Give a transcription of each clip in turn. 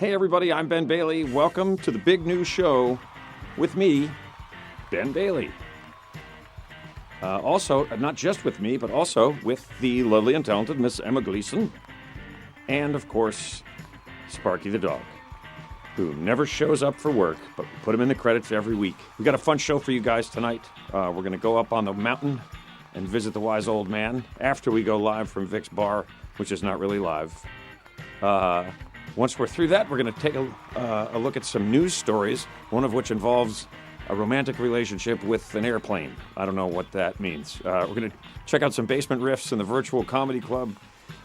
Hey everybody, I'm Ben Bailey. Welcome to the big new show with me, Ben Bailey. Also, not just with me, but also with the lovely and talented Miss Emma Gleeson. And of course, Sparky the dog, who never shows up for work, but we put him in the credits every week. We got a fun show for you guys tonight. We're going to go up on the mountain and visit the wise old man after we go live from Vic's bar, which is not really live. Once we're through that, we're going to take a look at some news stories, one of which involves a romantic relationship with an airplane. I don't know what that means. We're going to check out some basement riffs in the virtual comedy club.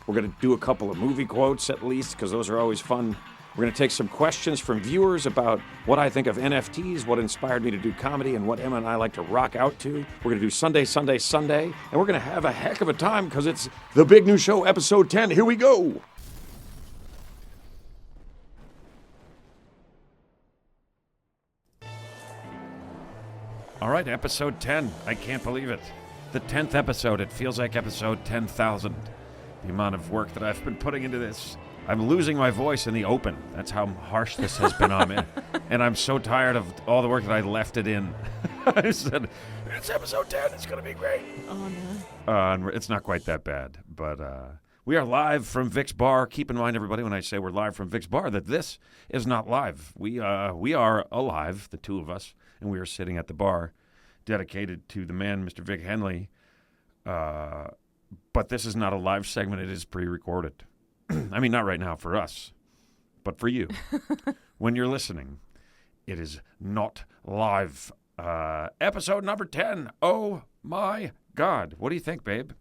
We're going to do a couple of movie quotes at least, because those are always fun. We're going to take some questions from viewers about what I think of NFTs, what inspired me to do comedy, and what Emma and I like to rock out to. We're going to do Sunday, Sunday, Sunday, and we're going to have a heck of a time because it's the big new show, episode 10. Here we go. All right, episode 10. I can't believe it. The 10th episode. It feels like episode 10,000. The amount of work that I've been putting into this. I'm losing my voice in the open. That's how harsh this has been on me. And I'm so tired of all the work that I left it in. I said, it's episode 10. It's going to be great. Oh, no. It's not quite that bad. But we are live from Vic's bar. Keep in mind, everybody, when I say we're live from Vic's bar, that this is not live. We are alive, the two of us. And we are sitting at the bar dedicated to the man, Mr. Vic Henley. But this is not a live segment. It is pre-recorded. I mean, not right now for us, but for you. When you're listening, it is not live. Episode number 10. Oh, my God. What do you think, babe?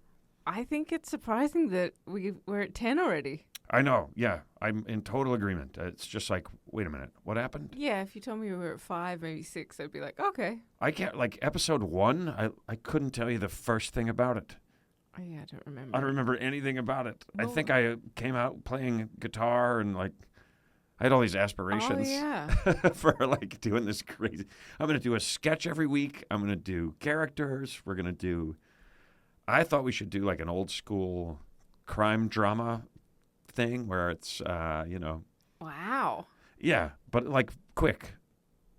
I think it's surprising that we're at 10 already. I know, yeah. I'm in total agreement. It's just like, wait a minute, what happened? Yeah, if you told me we were at 5, maybe 6, I'd be like, okay. I can't, like, episode 1, I couldn't tell you the first thing about it. Oh, yeah, I don't remember. I don't remember anything about it. Well, I think I came out playing guitar and, like, I had all these aspirations for, like, doing this crazy. I'm going to do a sketch every week. I'm going to do characters. We're going to do, I thought we should do, like, an old school crime drama thing where it's, Wow. Yeah, but like quick.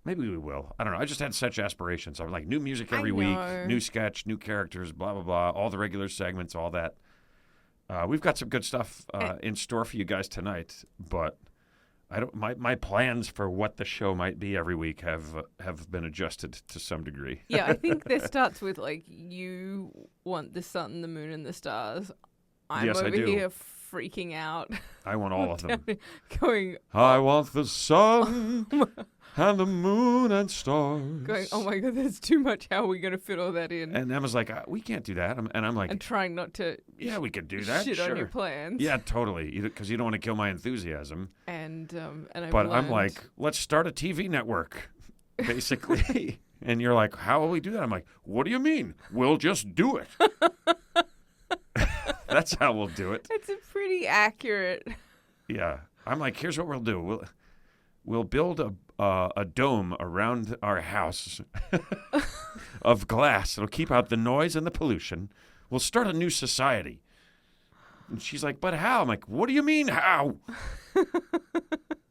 Maybe we will. I don't know. I just had such aspirations. I'm like, new music every week, new sketch, new characters, blah, blah, blah, all the regular segments, all that. We've got some good stuff in store for you guys tonight, but my plans for what the show might be every week have been adjusted to some degree. Yeah, I think this starts with, like, you want the sun, the moon, and the stars. I'm yes, over I do. here freaking out. I want all of them. Going, I want the sun and the moon and stars. Going, oh my God, there's too much. How are we going to fit all that in? And Emma's like, we can't do that. And I'm like, and trying not to yeah, we could do that. shit sure. on your plans. Yeah, totally. Because you don't want to kill my enthusiasm. And I'm like, let's start a TV network, basically. And you're like, how will we do that? I'm like, what do you mean? We'll just do it. That's how we'll do it. It's a pretty accurate. Yeah. I'm like, here's what we'll do. We'll build a dome around our house of glass. It'll keep out the noise and the pollution. We'll start a new society. And she's like, but how? I'm like, what do you mean how?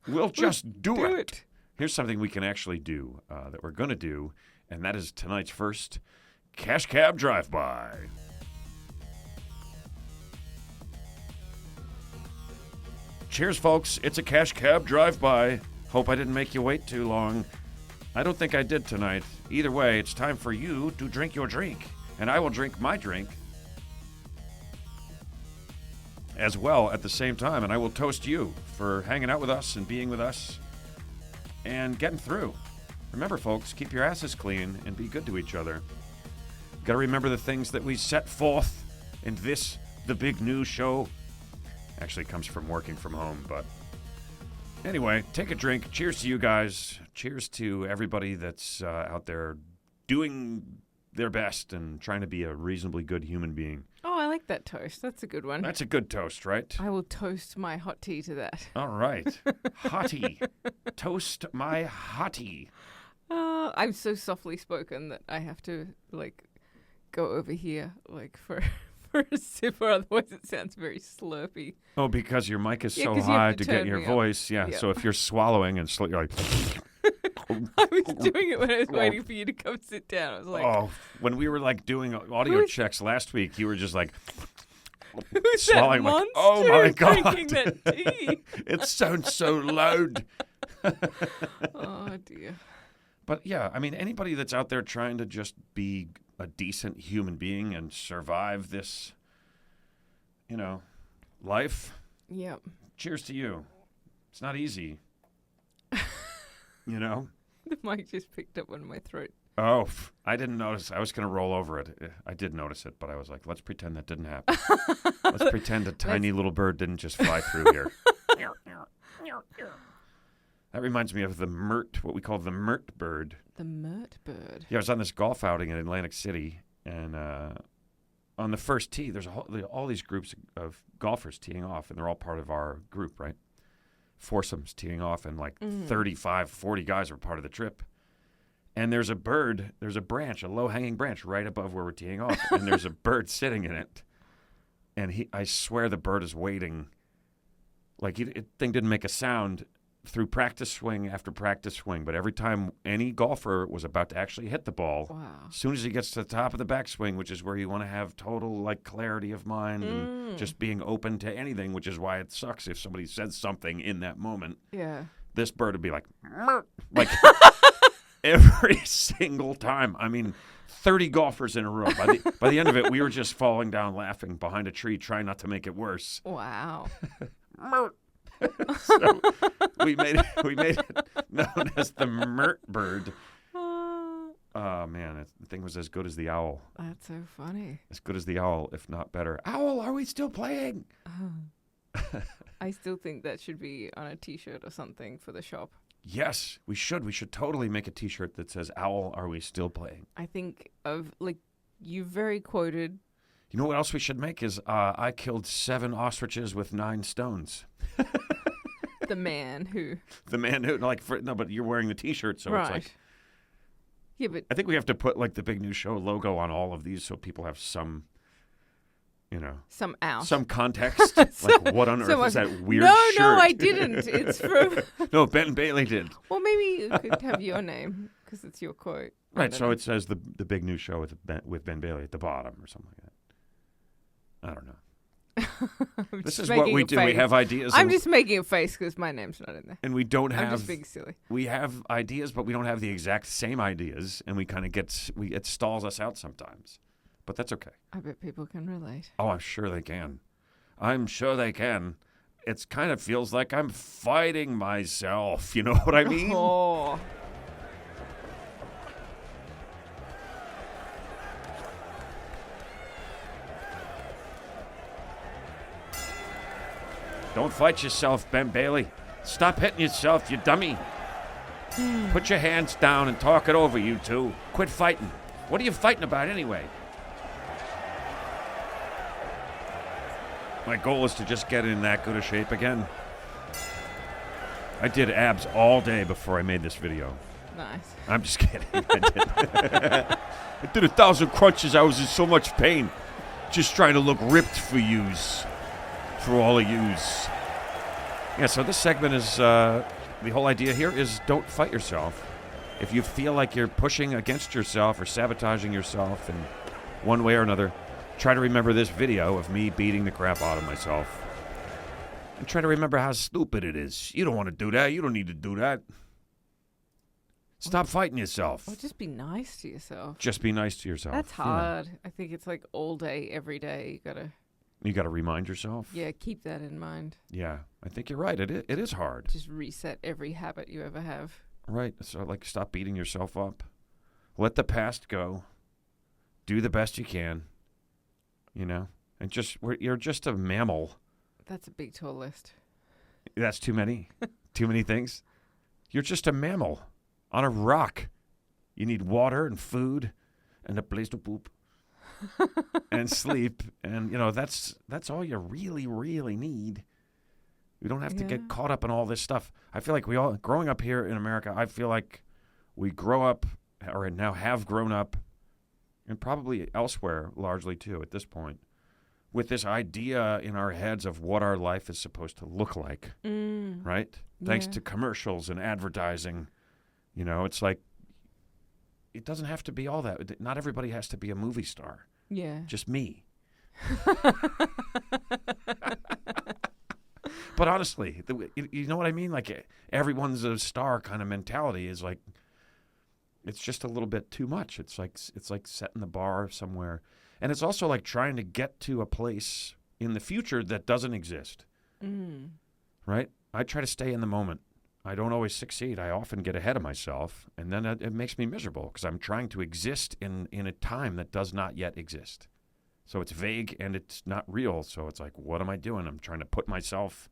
We'll just do it. Here's something we can actually do that we're going to do, and that is tonight's first Cash Cab Drive-By. Cheers, folks. It's a Cash Cab Drive-By. Hope I didn't make you wait too long. I don't think I did tonight. Either way, it's time for you to drink your drink, and I will drink my drink as well at the same time, and I will toast you for hanging out with us and being with us and getting through. Remember, folks, keep your asses clean and be good to each other. Got to remember the things that we set forth in this, the big news show. Actually comes from working from home, but anyway, take a drink. Cheers to you guys. Cheers to everybody that's out there doing their best and trying to be a reasonably good human being. Oh, I like that toast. That's a good one. That's a good toast, right? I will toast my hot tea to that. All right. Hottie. Toast my hottie. I'm so softly spoken that I have to, like, go over here, like, for for a sipper, otherwise it sounds very slurpy. Oh, because your mic is Yeah, so 'cause you have high to to get turn your me up. voice. Yeah. Yeah. So if you're swallowing and you're like, I was doing it when I was waiting for you to come sit down. I was like, oh, when we were like doing audio Who's- checks last week, you were just like who's swallowing. that Like, monster oh my who's god, drinking that tea? it sounds so loud. Oh, dear. But yeah, I mean, anybody that's out there trying to just be a decent human being and survive this, life, Yep. cheers to you. It's not easy. The mic just picked up on my throat. Oh, I didn't notice. I was going to roll over it. I did notice it, but I was like, let's pretend that didn't happen. Let's pretend a tiny little bird didn't just fly through here. That reminds me of the what we call the Mert bird. The Mert bird. Yeah, I was on this golf outing in Atlantic City, and on the first tee, there's all these groups of golfers teeing off, and they're all part of our group, right? Foursomes teeing off, and like 35, 40 guys are part of the trip. And there's a branch, a low-hanging branch right above where we're teeing off, and there's a bird sitting in it. And I swear the bird is waiting. Like, thing didn't make a sound through practice swing after practice swing, but every time any golfer was about to actually hit the ball, Wow. as soon as he gets to the top of the backswing, which is where you want to have total like clarity of mind and just being open to anything, which is why it sucks if somebody says something in that moment. Yeah. This bird would be like every single time. I mean, 30 golfers in a row. By the end of it, we were just falling down laughing behind a tree, trying not to make it worse. Wow. So we made it known as the Mert bird. Oh man, the thing was as good as the owl. That's so funny. As good as the owl, if not better. Owl, are we still playing? I still think that should be on a T-shirt or something for the shop. Yes, we should. We should totally make a T-shirt that says "Owl, are we still playing?" I think of you very quoted. You know what else we should make is I killed 7 ostriches with 9 stones. The man who. The man who but you're wearing the T-shirt, so right. it's like. Yeah, but I think we have to put like the Big New Show logo on all of these so people have some, some out. some context. Like, what on earth is that weird shirt? No, I didn't. It's from. No, Ben Bailey did. Well, maybe you could have your name because it's your quote. Right, so it says the Big New Show with Ben Bailey at the bottom or something like that. I don't know. This is what we do. We have ideas. I'm just making a face because my name's not in there. And we don't have. I'm just being silly. We have ideas, but we don't have the exact same ideas, and we kind of it stalls us out sometimes. But that's okay. I bet people can relate. Oh, I'm sure they can. I'm sure they can. It kind of feels like I'm fighting myself. You know what I mean? Oh. Don't fight yourself, Ben Bailey. Stop hitting yourself, you dummy. Put your hands down and talk it over, you two. Quit fighting. What are you fighting about anyway? My goal is to just get in that good a shape again. I did abs all day before I made this video. Nice. I'm just kidding. I did 1,000 crunches. I was in so much pain. Just trying to look ripped for yous. For all of yous. Yeah, so this segment is, the whole idea here is don't fight yourself. If you feel like you're pushing against yourself or sabotaging yourself in one way or another, try to remember this video of me beating the crap out of myself. And try to remember how stupid it is. You don't want to do that. You don't need to do that. Stop fighting yourself. Or just be nice to yourself. Just be nice to yourself. That's hard. I think it's like all day, every day. You got to remind yourself. Yeah, keep that in mind. Yeah, I think you're right. It is hard. Just reset every habit you ever have. Right. So, stop beating yourself up. Let the past go. Do the best you can. And you're just a mammal. That's a big, tall list. That's too many. Too many things. You're just a mammal on a rock. You need water and food and a place to poop. And sleep, and that's all you really, really need. You don't have to get caught up in all this stuff. I feel like growing up here in America, I feel like we grow up, or now have grown up, and probably elsewhere largely too at this point, with this idea in our heads of what our life is supposed to look like, right? Thanks to commercials and advertising. You know, it's like, it doesn't have to be all that. Not everybody has to be a movie star. Yeah. Just me. But honestly, you know what I mean? Like, everyone's a star kind of mentality is like, it's just a little bit too much. It's like setting the bar somewhere. And it's also like trying to get to a place in the future that doesn't exist. Right? I try to stay in the moment. I don't always succeed. I often get ahead of myself, and then it makes me miserable because I'm trying to exist in a time that does not yet exist. So it's vague and it's not real. So it's like, what am I doing? I'm trying to put myself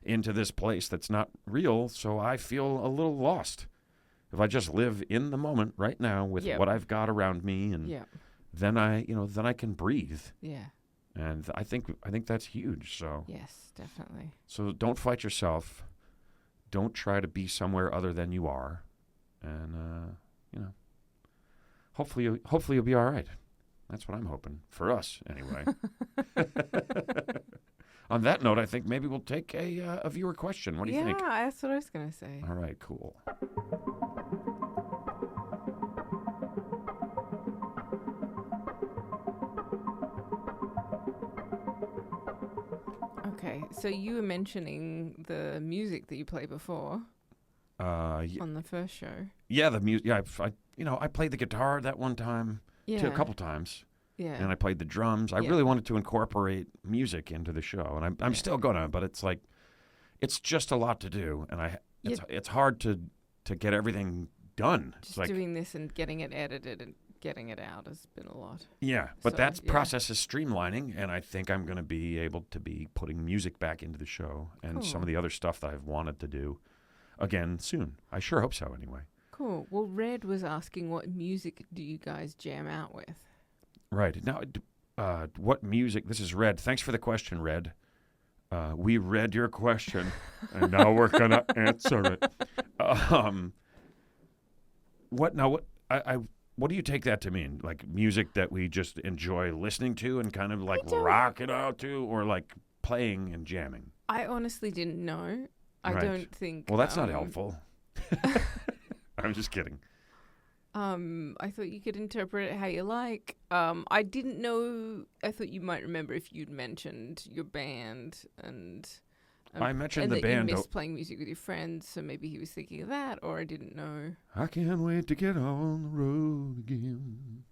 into this place that's not real, so I feel a little lost. If I just live in the moment right now with what I've got around me, and then I can breathe. Yeah. And I think that's huge. So yes, definitely. So don't fight yourself. Don't try to be somewhere other than you are, and hopefully you'll be all right. That's what I'm hoping for us, anyway. On that note, I think maybe we'll take a viewer question. What do you think? Yeah, that's what I was gonna say. All right, cool. Okay, so you were mentioning the music that you play before on the first show. Yeah, the music. Yeah, I played the guitar that one time, a couple times. Yeah, and I played the drums. I really wanted to incorporate music into the show, and I'm still gonna. But it's like, it's just a lot to do, and it's hard to get everything done. Just like, doing this and getting it edited and getting it out has been a lot. Yeah, but that process is streamlining, and I think I'm going to be able to be putting music back into the show and some of the other stuff that I've wanted to do again soon. I sure hope so, anyway. Cool. Well, Red was asking, what music do you guys jam out with? Right. Now, what music? This is Red. Thanks for the question, Red. We read your question, and now we're going to answer it. What do you take that to mean? Like music that we just enjoy listening to and kind of like rock it out to, or like playing and jamming? I honestly didn't know. I don't think... Well, that's not helpful. I'm just kidding. I thought you could interpret it how you like. I didn't know... I thought you might remember if you'd mentioned your band and... I mentioned the that band. You missed playing music with your friends, so maybe he was thinking of that, or I didn't know. I can't wait to get on the road again.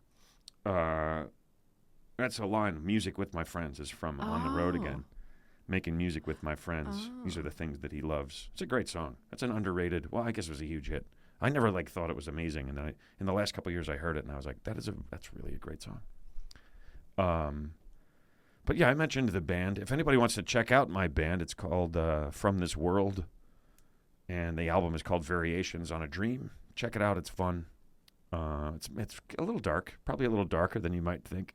That's a line. Music with my friends is from On the Road Again. Making music with my friends. These are the things that he loves. It's a great song. That's an underrated. Well, I guess it was a huge hit. I never thought it was amazing, and then in the last couple of years I heard it, and I was like, that's really a great song. But yeah, I mentioned the band. If anybody wants to check out my band, it's called From This World, and the album is called Variations on a Dream. Check it out; it's fun. It's a little dark, probably a little darker than you might think,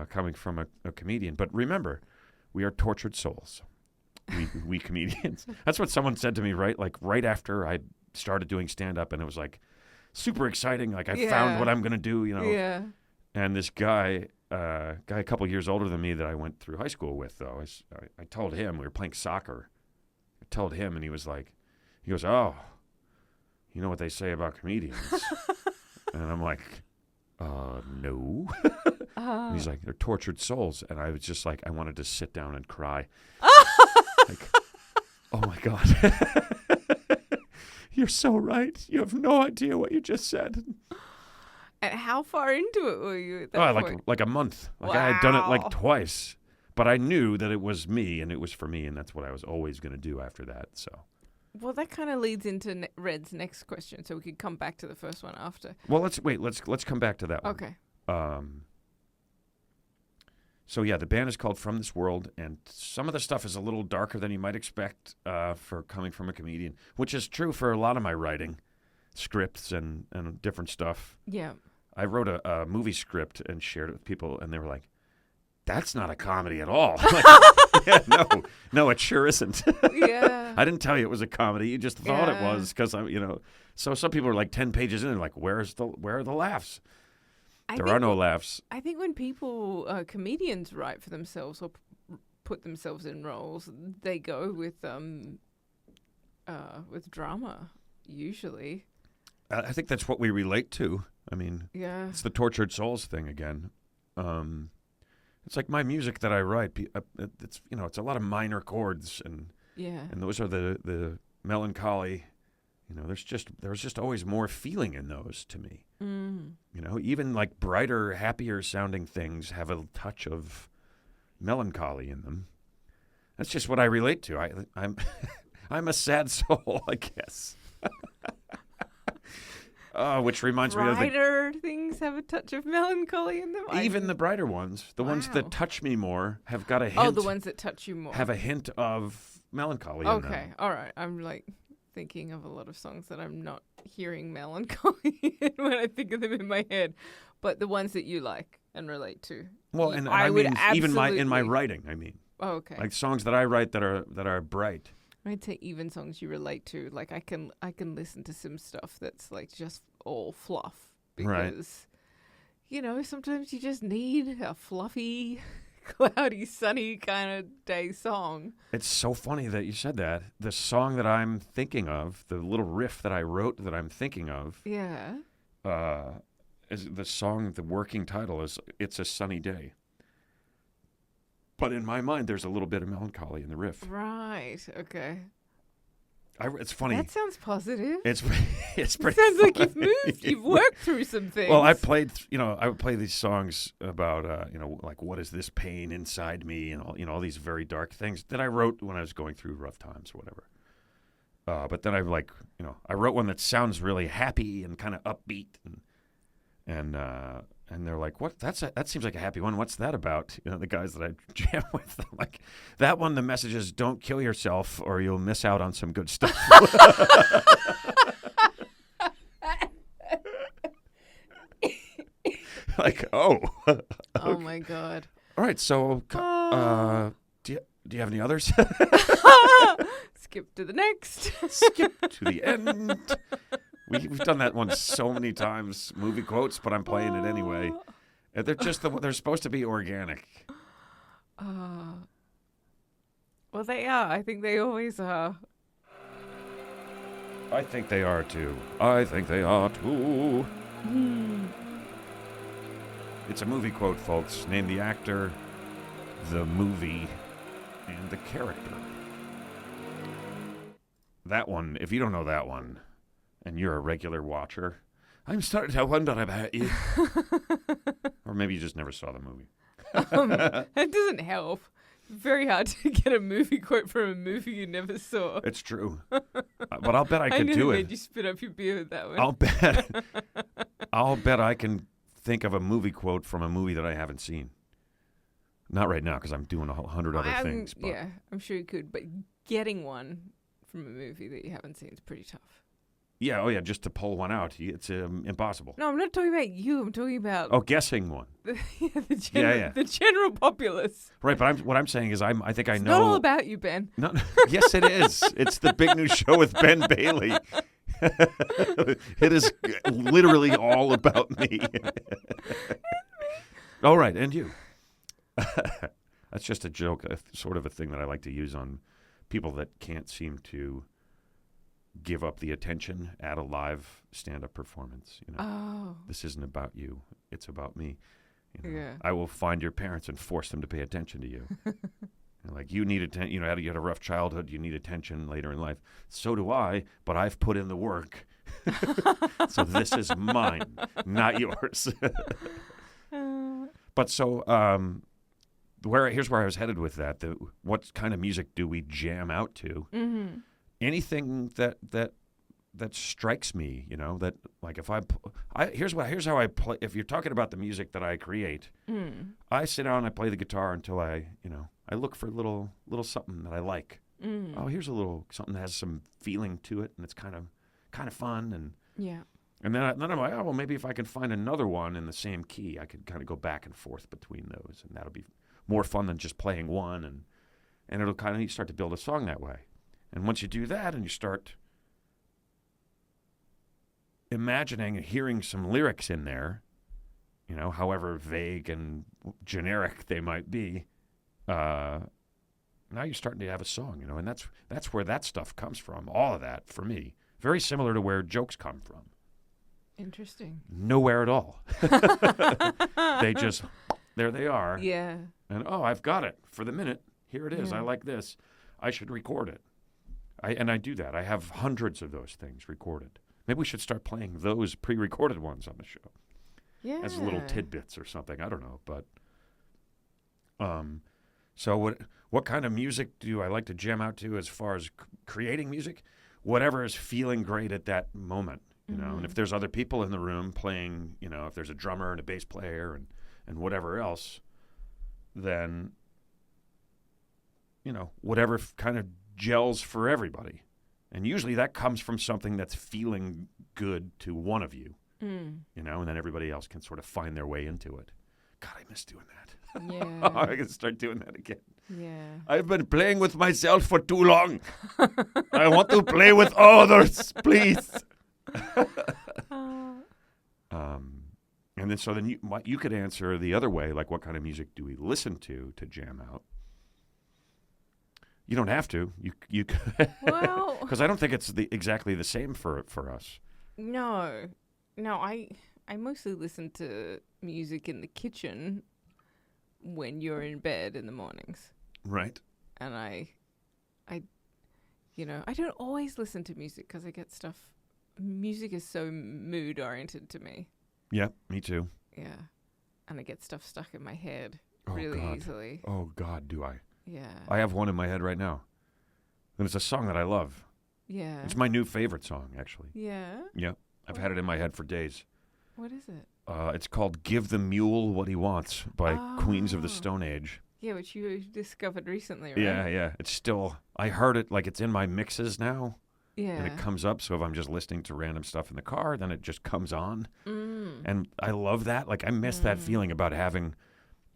coming from a comedian. But remember, we are tortured souls. We comedians. That's what someone said to me right after I started doing stand-up, and it was like super exciting. Like I found what I'm gonna do, Yeah. And this guy a couple years older than me that I went through high school with, though, I told him, we were playing soccer. I told him, and he goes, oh, you know what they say about comedians? And I'm like, no. And he's like, they're tortured souls. And I was just like, I wanted to sit down and cry. Like, oh my God. You're so right. You have no idea what you just said. And how far into it were you at that point? Like a month. Like I had done it like twice. But I knew that it was me and it was for me, and that's what I was always going to do after that. So. Well, that kind of leads into Red's next question, so we could come back to the first one after. Well, let's come back to that one. Okay. So yeah, the band is called From This World, and some of the stuff is a little darker than you might expect for coming from a comedian, which is true for a lot of my writing, scripts and different stuff. Yeah. I wrote a movie script and shared it with people, and they were like, "That's not a comedy at all." Like, yeah, no, it sure isn't. Yeah. I didn't tell you it was a comedy. You just thought it was because So some people are like 10 pages in, and like, where are the laughs? There are no laughs. I think when people, comedians write for themselves or put themselves in roles, they go with drama, usually. I think that's what we relate to. I mean, Yeah. it's the tortured souls thing again. It's like my music that I write. It's it's a lot of minor chords, and those are the melancholy. There's just always more feeling in those to me. Even like brighter, happier sounding things have a touch of melancholy in them. That's just what I relate to. I'm I'm a sad soul, I guess. Which reminds me of brighter things have a touch of melancholy in them. Even the brighter ones, the ones that touch me more, have got a hint. Oh, the ones that touch you more have a hint of melancholy. In them. Okay, all right. I'm like thinking of a lot of songs that I'm not hearing melancholy in when I think of them in my head, but the ones that you like and relate to. Well, and I would mean, absolutely... even in my writing, I mean. Oh, okay. Like songs that I write that are bright. I'd say even songs you relate to. Like I can listen to some stuff that's like just all fluff because, sometimes you just need a fluffy, cloudy, sunny kind of day song. It's so funny that you said that. The song that I'm thinking of, the little riff that I wrote that I'm thinking of, is the song. The working title is "It's a Sunny Day." But in my mind, there's a little bit of melancholy in the riff. Right. Okay. It's funny. That sounds positive. It's pretty. Sounds funny. like you've moved. You've worked through some things. Well, I would play these songs about, like what is this pain inside me, and all these very dark things that I wrote when I was going through rough times, or whatever. But then I wrote one that sounds really happy and kind of upbeat, and they're like, "What? That seems like a happy one. What's that about?" The guys that I jam with, I'm like, "That one. The message is don't kill yourself, or you'll miss out on some good stuff." Like, oh. Oh my God. All right. So, do you have any others? Skip to the next. Skip to the end. We've done that one so many times, movie quotes, but I'm playing it anyway. And they're just they're supposed to be organic. Well, they are. I think they always are. I think they are too. I think they are too. It's a movie quote, folks. Name the actor, the movie, and the character. That one, if you don't know that one, and you're a regular watcher, I'm starting to wonder about you. Or maybe you just never saw the movie. That doesn't help. Very hard to get a movie quote from a movie you never saw. It's true. But I'll bet I could do it. I made you spit up your beer with that one. I'll bet I can think of a movie quote from a movie that I haven't seen. Not right now, because I'm doing 100 other things. But. Yeah, I'm sure you could. But getting one from a movie that you haven't seen is pretty tough. Yeah, just to pull one out, it's impossible. No, I'm not talking about you. I'm talking about guessing one. The general populace. Right, but what I'm saying is I think I know. It's not all about you, Ben. No, yes, it is. It's the big new show with Ben Bailey. It is literally all about me. All right, and you. That's just a joke, sort of a thing that I like to use on people that can't seem to give up the attention at a live stand-up performance. This isn't about you; it's about me. Yeah. I will find your parents and force them to pay attention to you. Like you need attention. You had a rough childhood. You need attention later in life. So do I. But I've put in the work. So this is mine, not yours. But so here's where I was headed with that. What kind of music do we jam out to? Mm-hmm. Anything that strikes me, that like if here's how I play. If you're talking about the music that I create, I sit down and I play the guitar until I look for a little something that I like. Oh, here's a little something that has some feeling to it, and it's kind of fun, and yeah. And then I'm like, well, maybe if I can find another one in the same key, I could kind of go back and forth between those, and that'll be more fun than just playing one, and it'll kind of you start to build a song that way. And once you do that, and you start imagining and hearing some lyrics in there, however vague and generic they might be. Now you're starting to have a song, and that's where that stuff comes from. All of that, for me, very similar to where jokes come from. Interesting. Nowhere at all. They just, there they are. Yeah. And, I've got it for the minute. Here it is. Yeah. I like this. I should record it. I do that. I have hundreds of those things recorded. Maybe we should start playing those pre-recorded ones on the show. Yeah. As little tidbits or something. I don't know. But, so what kind of music do I like to jam out to as far as creating music? Whatever is feeling great at that moment. And if there's other people in the room playing, if there's a drummer and a bass player and whatever else, then, whatever kind of gels for everybody. And usually that comes from something that's feeling good to one of you, and then everybody else can sort of find their way into it. God, I miss doing that. Yeah. I can start doing that again. Yeah. I've been playing with myself for too long. I want to play with others, please. And then you could answer the other way, like what kind of music do we listen to jam out? You don't have to. You Well, because I don't think it's exactly the same for us. no, I mostly listen to music in the kitchen when you're in bed in the mornings, Right. and I don't always listen to music because I get stuff. Music is so mood oriented to me. Yeah, me too. Yeah, and I get stuff stuck in my head Oh, really God. easily. Oh God, do I? Yeah. I have one in my head right now, and it's a song that I love. Yeah. It's my new favorite song, actually. Yeah. Yeah, I've had it in my head for days. What is it? It's called "Give the Mule What He Wants" by Queens of the Oh. Stone Age. Yeah, which you discovered recently, right? Yeah. It's still. I heard it like it's in my mixes now. Yeah. And it comes up, so if I'm just listening to random stuff in the car, then it just comes on. Mm. And I love that. Like, I miss that feeling about having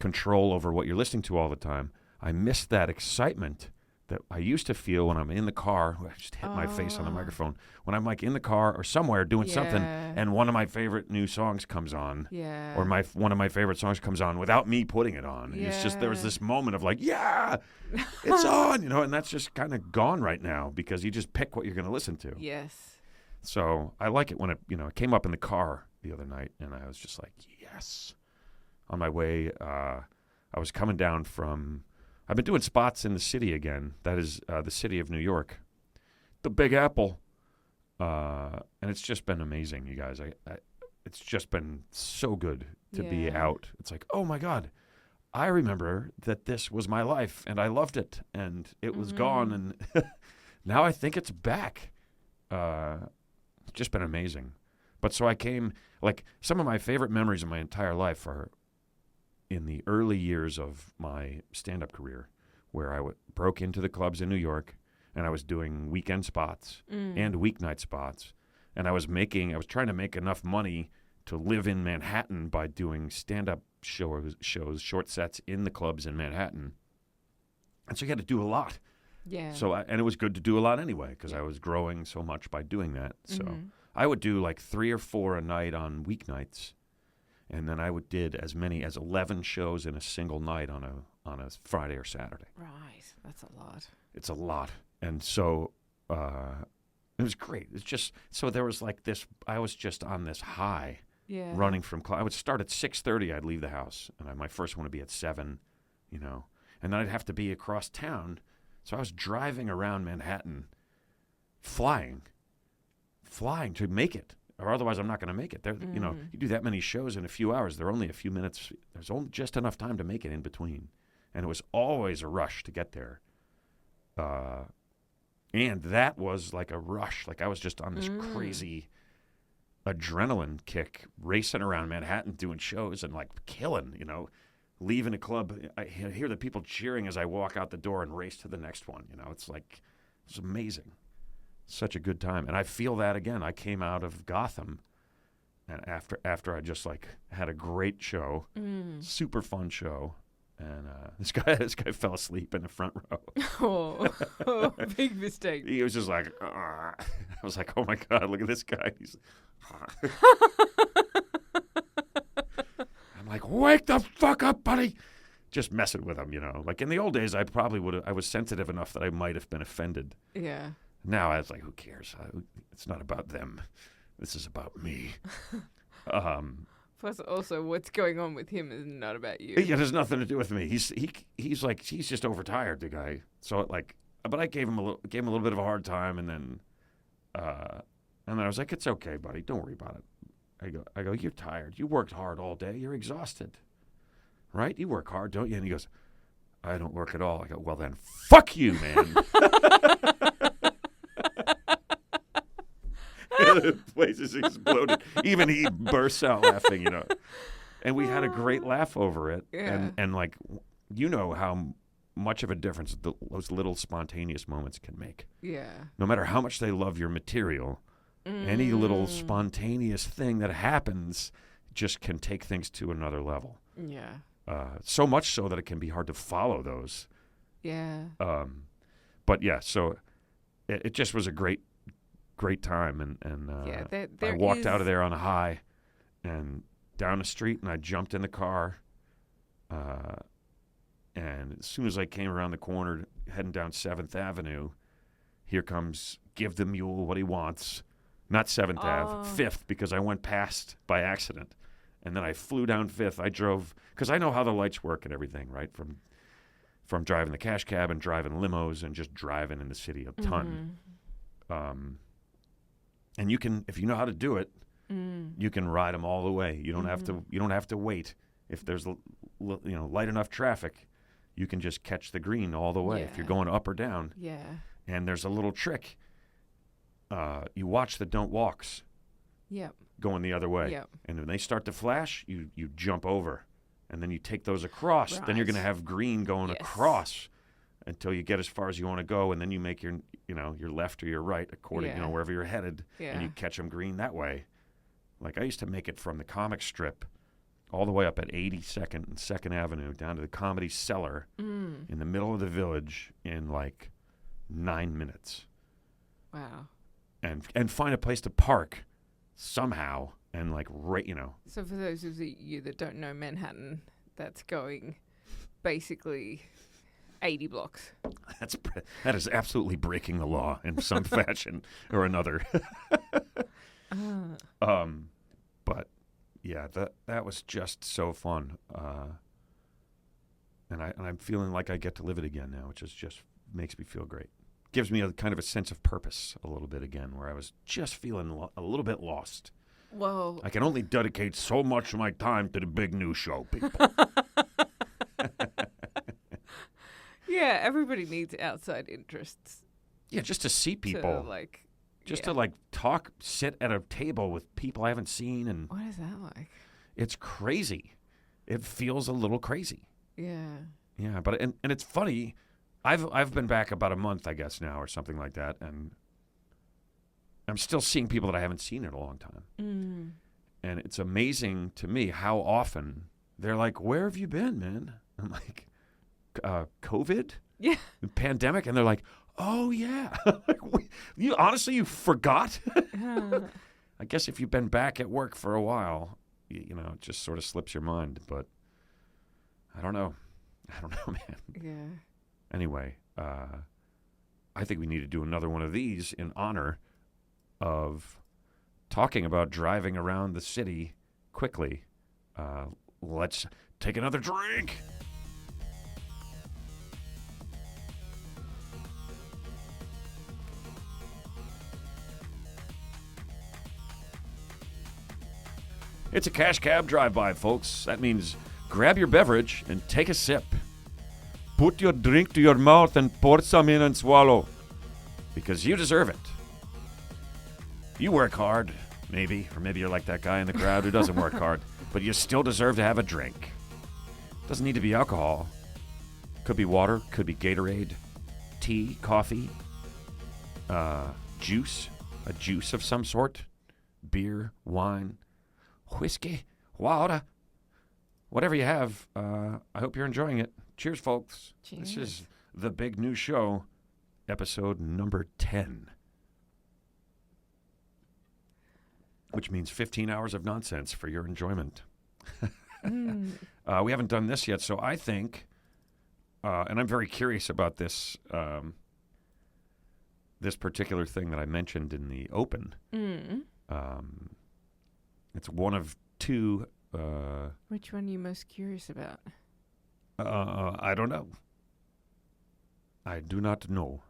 control over what you're listening to all the time. I miss that excitement that I used to feel when I'm in the car. I just hit my face on the microphone. When I'm like in the car or somewhere doing something, and one of my favorite new songs comes on. Yeah. Or one of my favorite songs comes on without me putting it on. It's just, there was this moment of like, yeah, it's on, and that's just kind of gone right now because you just pick what you're going to listen to. Yes. So I like it when it came up in the car the other night, and I was just like, yes. On my way, I was coming down from, I've been doing spots in the city again. That is the city of New York, the Big Apple. And it's just been amazing, you guys. It's just been so good to be out. It's like, oh my God, I remember that this was my life and I loved it and it was gone. And now I think it's back. It's just been amazing. But so I came, like some of my favorite memories of my entire life are in the early years of my stand-up career, where I broke into the clubs in New York and I was doing weekend spots and weeknight spots. And I was trying to make enough money to live in Manhattan by doing stand-up shows, short sets in the clubs in Manhattan. And so you had to do a lot. Yeah. And it was good to do a lot anyway, because I was growing so much by doing that. So I would do like 3 or 4 a night on weeknights. And then I did as many as 11 shows in a single night on a Friday or Saturday. Right. That's a lot. It's a lot. And so it was great. It's just, so there was like this, I was just on this high running from, I would start at 6:30, I'd leave the house, and my first one would be at 7, and then I'd have to be across town. So I was driving around Manhattan, flying to make it. Or otherwise, I'm not going to make it. You do that many shows in a few hours, they're only a few minutes. There's only just enough time to make it in between. And it was always a rush to get there. And that was like a rush. Like I was just on this crazy adrenaline kick, racing around Manhattan, doing shows and like killing, leaving a club. I hear the people cheering as I walk out the door and race to the next one. It's like, it's amazing. Such a good time. And I feel that again. I came out of Gotham, and after I just like had a great show, super fun show, and this guy fell asleep in the front row. Oh, big mistake. He was just like, I was like, oh my God, look at this guy. He's like, wake the fuck up, buddy. Just messing with him, Like in the old days, I was sensitive enough that I might have been offended. Yeah. Now I was like, who cares? It's not about them. This is about me. Plus, also, what's going on with him is not about you. It has nothing to do with me. He's just overtired, the guy. So but I gave him a little bit of a hard time, and then I was like, it's okay, buddy. Don't worry about it. I go, you're tired. You worked hard all day. You're exhausted, right? You work hard, don't you? And he goes, I don't work at all. I go, well then, fuck you, man. The place is exploded. Even he bursts out laughing, And we had a great laugh over it. Yeah. And like, how much of a difference those little spontaneous moments can make. Yeah. No matter how much they love your material, any little spontaneous thing that happens just can take things to another level. Yeah. So much so that it can be hard to follow those. Yeah. But yeah, so it just was a great time, and I walked out of there on a high, and down the street, and I jumped in the car, and as soon as I came around the corner, heading down 7th Avenue, here comes Give the Mule What He Wants. Not 7th Ave, 5th, because I went past by accident, and then I flew down 5th. I drove, because I know how the lights work and everything, right, from driving the cash cab and driving limos and just driving in the city a ton. And you can, if you know how to do it, you can ride them all the way. You don't have to. You don't have to wait. If there's light enough traffic, you can just catch the green all the way. Yeah. If you're going up or down. Yeah. And there's a little trick. You watch the don't walks. Yep. Going the other way. Yep. And when they start to flash, you jump over, and then you take those across. Right. Then you're going to have green going Yes. across until you get as far as you want to go, and then you make your left or your right according, Yeah. wherever you're headed, Yeah. and you catch them green that way. Like I used to make it from the comic strip all the way up at 82nd and 2nd Avenue down to the Comedy Cellar in the middle of the Village in like 9 minutes. Wow. And find a place to park somehow, and like So for those of you that don't know Manhattan, that's going basically 80 blocks. That is absolutely breaking the law in some fashion or another. But yeah, that was just so fun. And I'm feeling like I get to live it again now, which is just makes me feel great. Gives me a kind of a sense of purpose a little bit again, where I was just feeling a little bit lost. Well, I can only dedicate so much of my time to the big new show, people. yeah, everybody needs outside interests. Yeah, just to see people. To talk, sit at a table with people I haven't seen, and What is that like? it's crazy. It feels a little crazy. Yeah. Yeah, but and it's funny. I've been back about a month, I guess now, or something like that, and I'm still seeing people that I haven't seen in a long time. And it's amazing to me how often they're like, "Where have you been, man?" I'm like, "COVID, Yeah. the pandemic," and they're like, "Oh yeah." Like, you forgot? I guess if you've been back at work for a while, it just sort of slips your mind. But I don't know, man. Yeah. Anyway, I think we need to do another one of these in honor of talking about driving around the city quickly. Let's take another drink. It's a cash cab drive-by, folks. That means grab your beverage and take a sip. Put your drink to your mouth and pour some in and swallow. Because you deserve it. You work hard, maybe. Or maybe you're like that guy in the crowd who doesn't work hard. But you still deserve to have a drink. Doesn't need to be alcohol. Could be water. Could be Gatorade. Tea. Coffee. Juice. A juice of some sort. Beer. Wine. Whiskey. Water. Whatever you have, I hope you're enjoying it. Cheers, folks. Cheers. This is The Big New Show, episode number 10. Which means 15 hours of nonsense for your enjoyment. We haven't done this yet, so I think, and I'm very curious about this this particular thing that I mentioned in the open. It's one of two. Which one are you most curious about? I don't know. I do not know.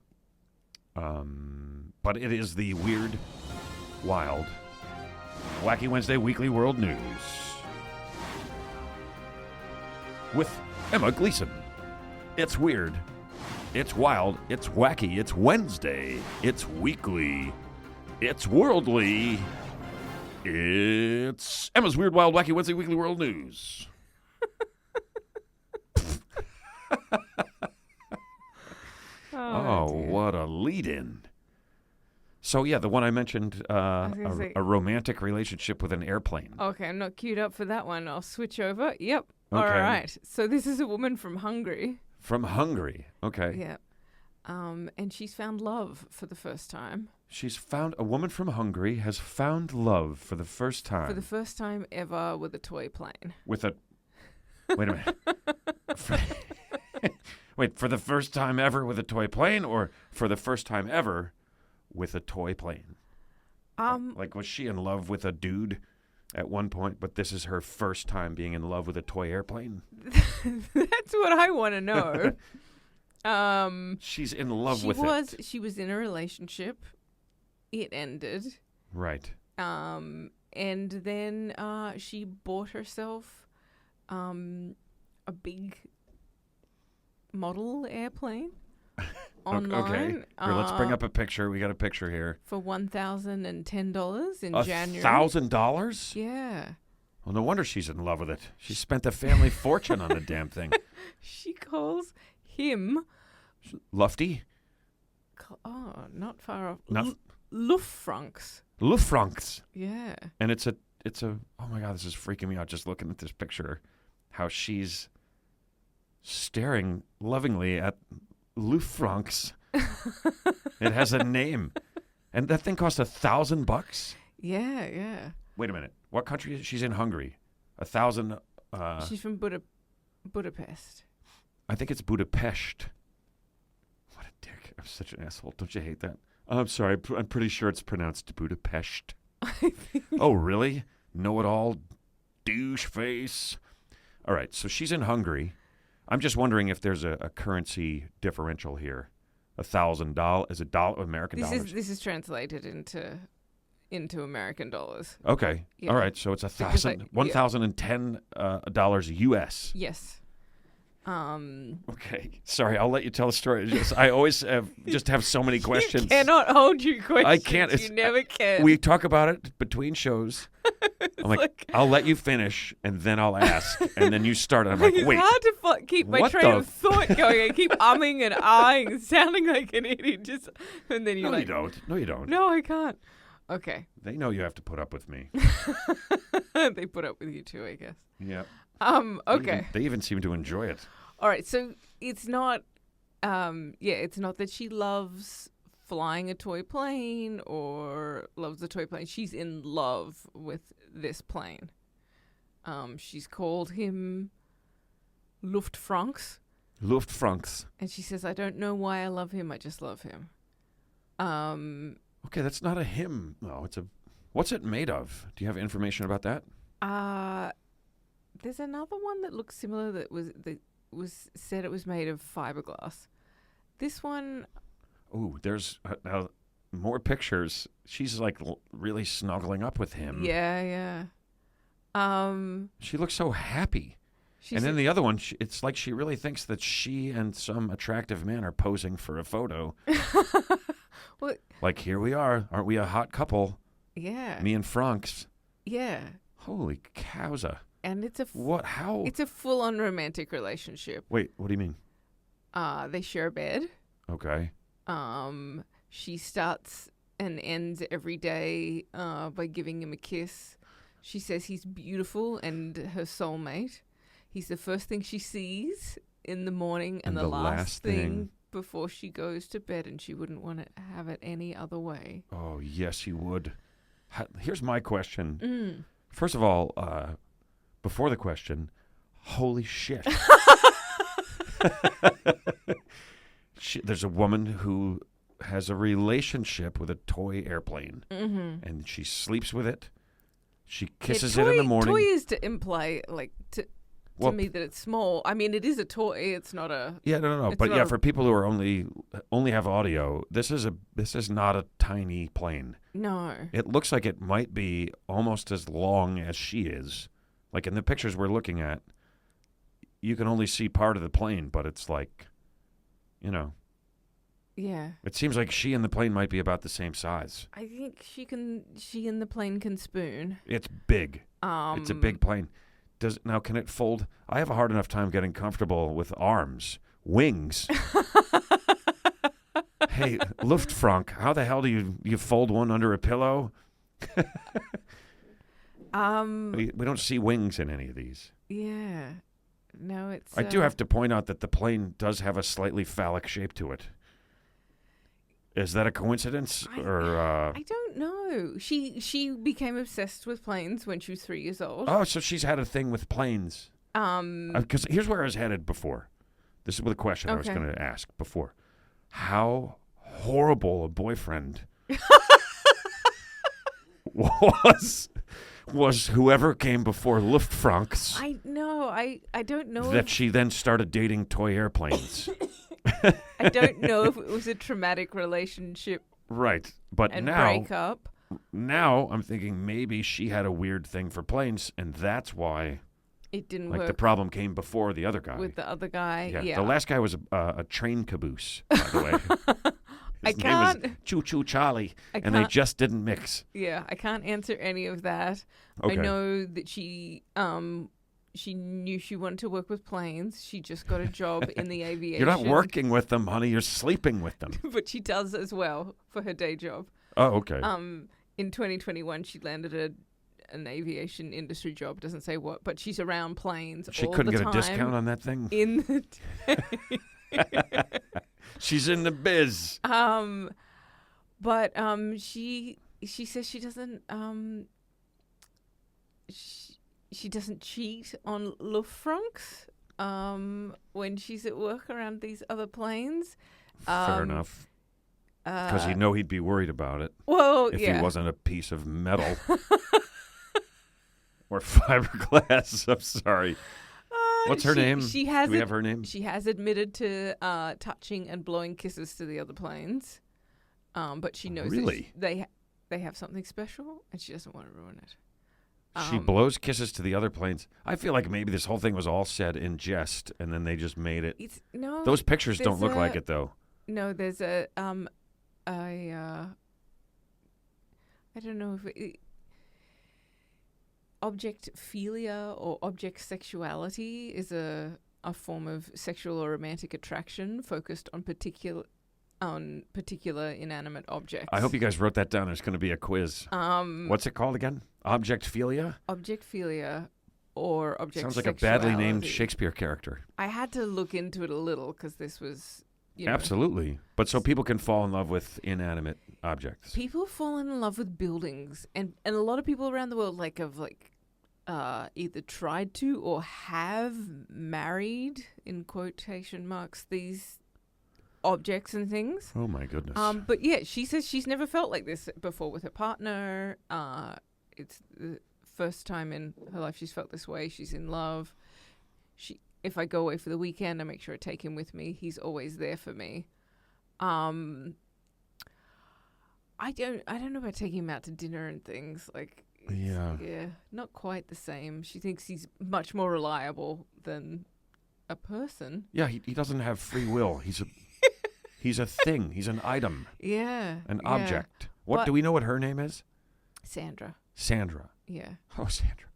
But it is the weird, wild, Wacky Wednesday Weekly World News with Emma Gleeson. It's weird. It's wild. It's wacky. It's Wednesday. It's weekly. It's worldly. It's Emma's Weird, Wild, Wacky Wednesday Weekly World News. Oh, what a lead-in. So, yeah, the one I mentioned, a romantic relationship with an airplane. Okay, I'm not queued up for that one. I'll switch over. Yep. Okay. All right. So this is a woman from Hungary. From Hungary. Okay. Yeah. And she's found love for the first time. A woman from Hungary has found love for the first time. For the first time ever with a toy plane. Wait a minute. Wait, for the first time ever with a toy plane, or for the first time ever with a toy plane? Like, was she in love with a dude at one point, but this is her first time being in love with a toy airplane? That's what I want to know. She's in love with it. She was in a relationship. It ended. Right. And then she bought herself a big model airplane online. Okay. Here, let's bring up a picture. We got a picture here. For $1,010 in January. $1,000? Yeah. Well, no wonder she's in love with it. She spent a family fortune on the damn thing. She calls him... Lufty? Oh, not far off. Luftfrancs. Yeah. And it's a, oh my God, this is freaking me out just looking at this picture. How she's staring lovingly at Luftfrancs. It has a name. And that thing cost $1,000? Yeah, yeah. Wait a minute. What country is she? She's in Hungary. 1,000. She's from Budapest. I think it's Budapest. What a dick. I'm such an asshole. Don't you hate that? I'm sorry. I'm pretty sure it's pronounced Budapest. Oh, really? Know-it-all douche face. All right. So she's in Hungary. I'm just wondering if there's a currency differential here. $1,000 is American dollars. This is translated into American dollars. Okay. Yeah. All right. So it's $1,010 US. Yes. Okay. Sorry, I'll let you tell the story. I always have so many questions. You cannot hold your questions. I can't. You never can. We talk about it between shows. I'm like, I'll let you finish, and then I'll ask, and then you start. I'm like, wait. It's hard to keep my train of thought going. I keep umming and ahhing, sounding like an idiot. And then you're like, you don't. No, you don't. No, I can't. Okay. They know you have to put up with me. They put up with you too, I guess. Yeah. Okay. They even seem to enjoy it. All right. So it's not, it's not that she loves flying a toy plane or loves the toy plane. She's in love with this plane. She's called him Luftfrancs. Luftfrancs. And she says, I don't know why I love him. I just love him. Okay, that's not a him. No, it's a. What's it made of? Do you have information about that? There's another one that looks similar that was said it was made of fiberglass. This one. Oh, there's now more pictures. She's like really snuggling up with him. Yeah, yeah. She looks so happy. And then the other one, it's like she really thinks that she and some attractive man are posing for a photo. Well, like, here we are. Aren't we a hot couple? Yeah. Me and Franks. Yeah. Holy cowza. And it's How? It's a full-on romantic relationship. Wait, what do you mean? They share a bed. Okay. She starts and ends every day by giving him a kiss. She says he's beautiful and her soulmate. He's the first thing she sees in the morning and the last thing before she goes to bed, and she wouldn't want to have it any other way. Oh, yes, you would. Here's my question. First of all, before the question, holy shit. There's a woman who has a relationship with a toy airplane, and she sleeps with it. She kisses it in the morning. Toy is to imply, like, to me that it's small. I mean, it is a toy. It's not a... Yeah, no. But yeah, for people who are only have audio, this is not a tiny plane. No. It looks like it might be almost as long as she is. Like in the pictures we're looking at, you can only see part of the plane, but it's like, you know. Yeah. It seems like she and the plane might be about the same size. I think she and the plane can spoon. It's big. It's a big plane. Can it fold? I have a hard enough time getting comfortable with arms. Wings. Hey, Luftfranc, how the hell do you fold one under a pillow? We don't see wings in any of these. Yeah. No, it's... I do have to point out that the plane does have a slightly phallic shape to it. Is that a coincidence? I don't know. She became obsessed with planes when she was 3 years old. Oh, so she's had a thing with planes. Because here's where I was headed before. This is the question I was going to ask before. How horrible a boyfriend was whoever came before Luftfrank's. I know. I don't know that she then started dating toy airplanes. I don't know if it was a traumatic relationship. Right. But and now breakup. Now I'm thinking maybe she had a weird thing for planes, and that's why it didn't work. Like the problem came before the other guy. With the other guy, yeah. The last guy was a train caboose, by the way. His name was Choo Choo Charlie, and they just didn't mix. Yeah, I can't answer any of that. Okay. I know that she knew she wanted to work with planes. She just got a job in the aviation. You're not working with them, honey. You're sleeping with them. But she does as well for her day job. Oh, okay. In 2021, she landed an aviation industry job. Doesn't say what, but she's around planes. She all couldn't the get time a discount on that thing. In the She's in the biz. But she says she doesn't she doesn't cheat on Luftfrank's when she's at work around these other planes. Fair enough. Because he'd be worried about it. Well, if he wasn't a piece of metal or fiberglass. I'm sorry. What's her name? Do we have her name? She has admitted to touching and blowing kisses to the other planes, but she knows really they have something special, and she doesn't want to ruin it. She blows kisses to the other planes. I feel like maybe this whole thing was all said in jest, and then they just made it. Those pictures don't look like it, though. No, there's I don't know if objectophilia or object sexuality is a form of sexual or romantic attraction focused on particular inanimate objects. I hope you guys wrote that down. There's going to be a quiz. What's it called again? Objectophilia? Objectophilia or object Sounds like sexuality. a badly named Shakespeare character. I had to look into it a little because this was... Absolutely. But so people can fall in love with inanimate objects. People fall in love with buildings, and a lot of people around the world have either tried to or have married, in quotation marks, these objects and things. Oh my goodness. But yeah, she says she's never felt like this before with her partner. It's the first time in her life she's felt this way. She's in love. If I go away for the weekend, I make sure I take him with me. He's always there for me. I don't know about taking him out to dinner and things like. Yeah, not quite the same. She thinks he's much more reliable than a person. Yeah, he doesn't have free will. He's a thing. He's an item. Yeah, an object. Do we know what her name is? Sandra. Yeah. Oh, Sandra.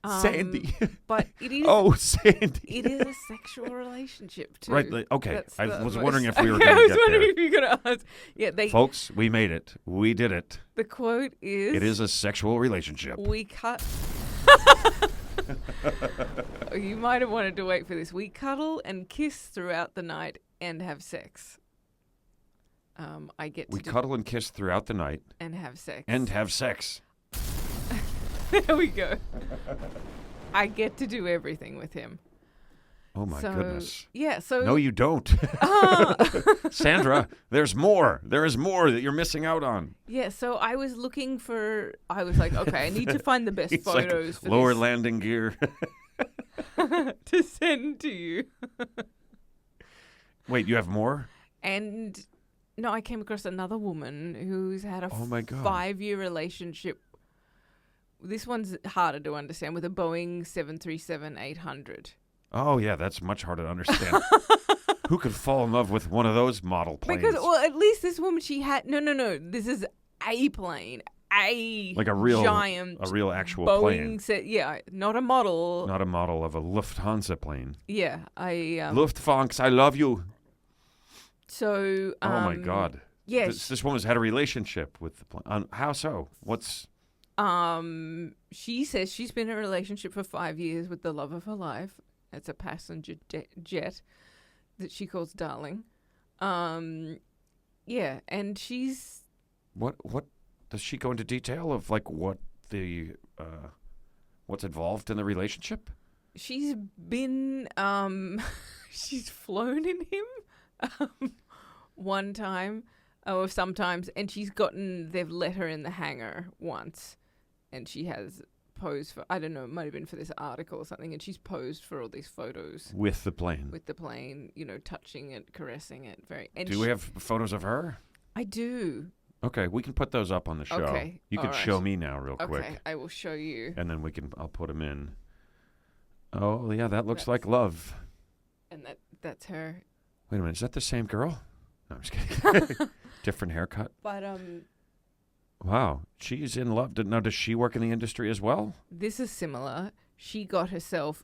Sandy. But it is. Oh, Sandy. It is a sexual relationship too. Right. Okay. I was wondering if we were going to get there. I was wondering if you were going to ask. Yeah, folks, we made it. We did it. The quote is. It is a sexual relationship. We cut. You might have wanted to wait for this. We cuddle and kiss throughout the night and have sex. We cuddle and kiss throughout the night. And have sex. And have sex. There we go. I get to do everything with him. Oh, my goodness. Yeah, so... No, you don't. Sandra, there's more. There is more that you're missing out on. Yeah, so I was looking for... I was like, okay, I need to find the best photos for lower this. landing gear. to send to you. Wait, you have more? And... No, I came across another woman who's had a 5-year relationship. This one's harder to understand, with a Boeing 737-800. Oh, yeah, that's much harder to understand. Who could fall in love with one of those model planes? Because, well, at least this woman, she had... No. This is a plane. Like a real... giant... A real actual Boeing plane. Yeah, not a model. Not a model of a Lufthansa plane. Yeah, Lufthansa, I love you. So... oh, my God. Yeah. This woman's had a relationship with the plane. How so? What's... She says she's been in a relationship for 5 years with the love of her life. It's a passenger jet that she calls darling. Yeah, and she's... What does she go into detail of, like, what the what's involved in the relationship? She's been she's flown in him one time or sometimes, and they've let her in the hangar once, and she has posed for, I don't know, it might have been for this article or something, and she's posed for all these photos with the plane, touching it, caressing it. Do we have photos of her? I do. Okay, we can put those up on the show. Okay, you can show me now real quick. Okay, I will show you. And then I'll put them in. Oh, yeah, that looks like love. And that's her. Wait a minute, is that the same girl? No, I'm just kidding. Different haircut. But wow, she's in love. Now, does she work in the industry as well? This is similar. She built herself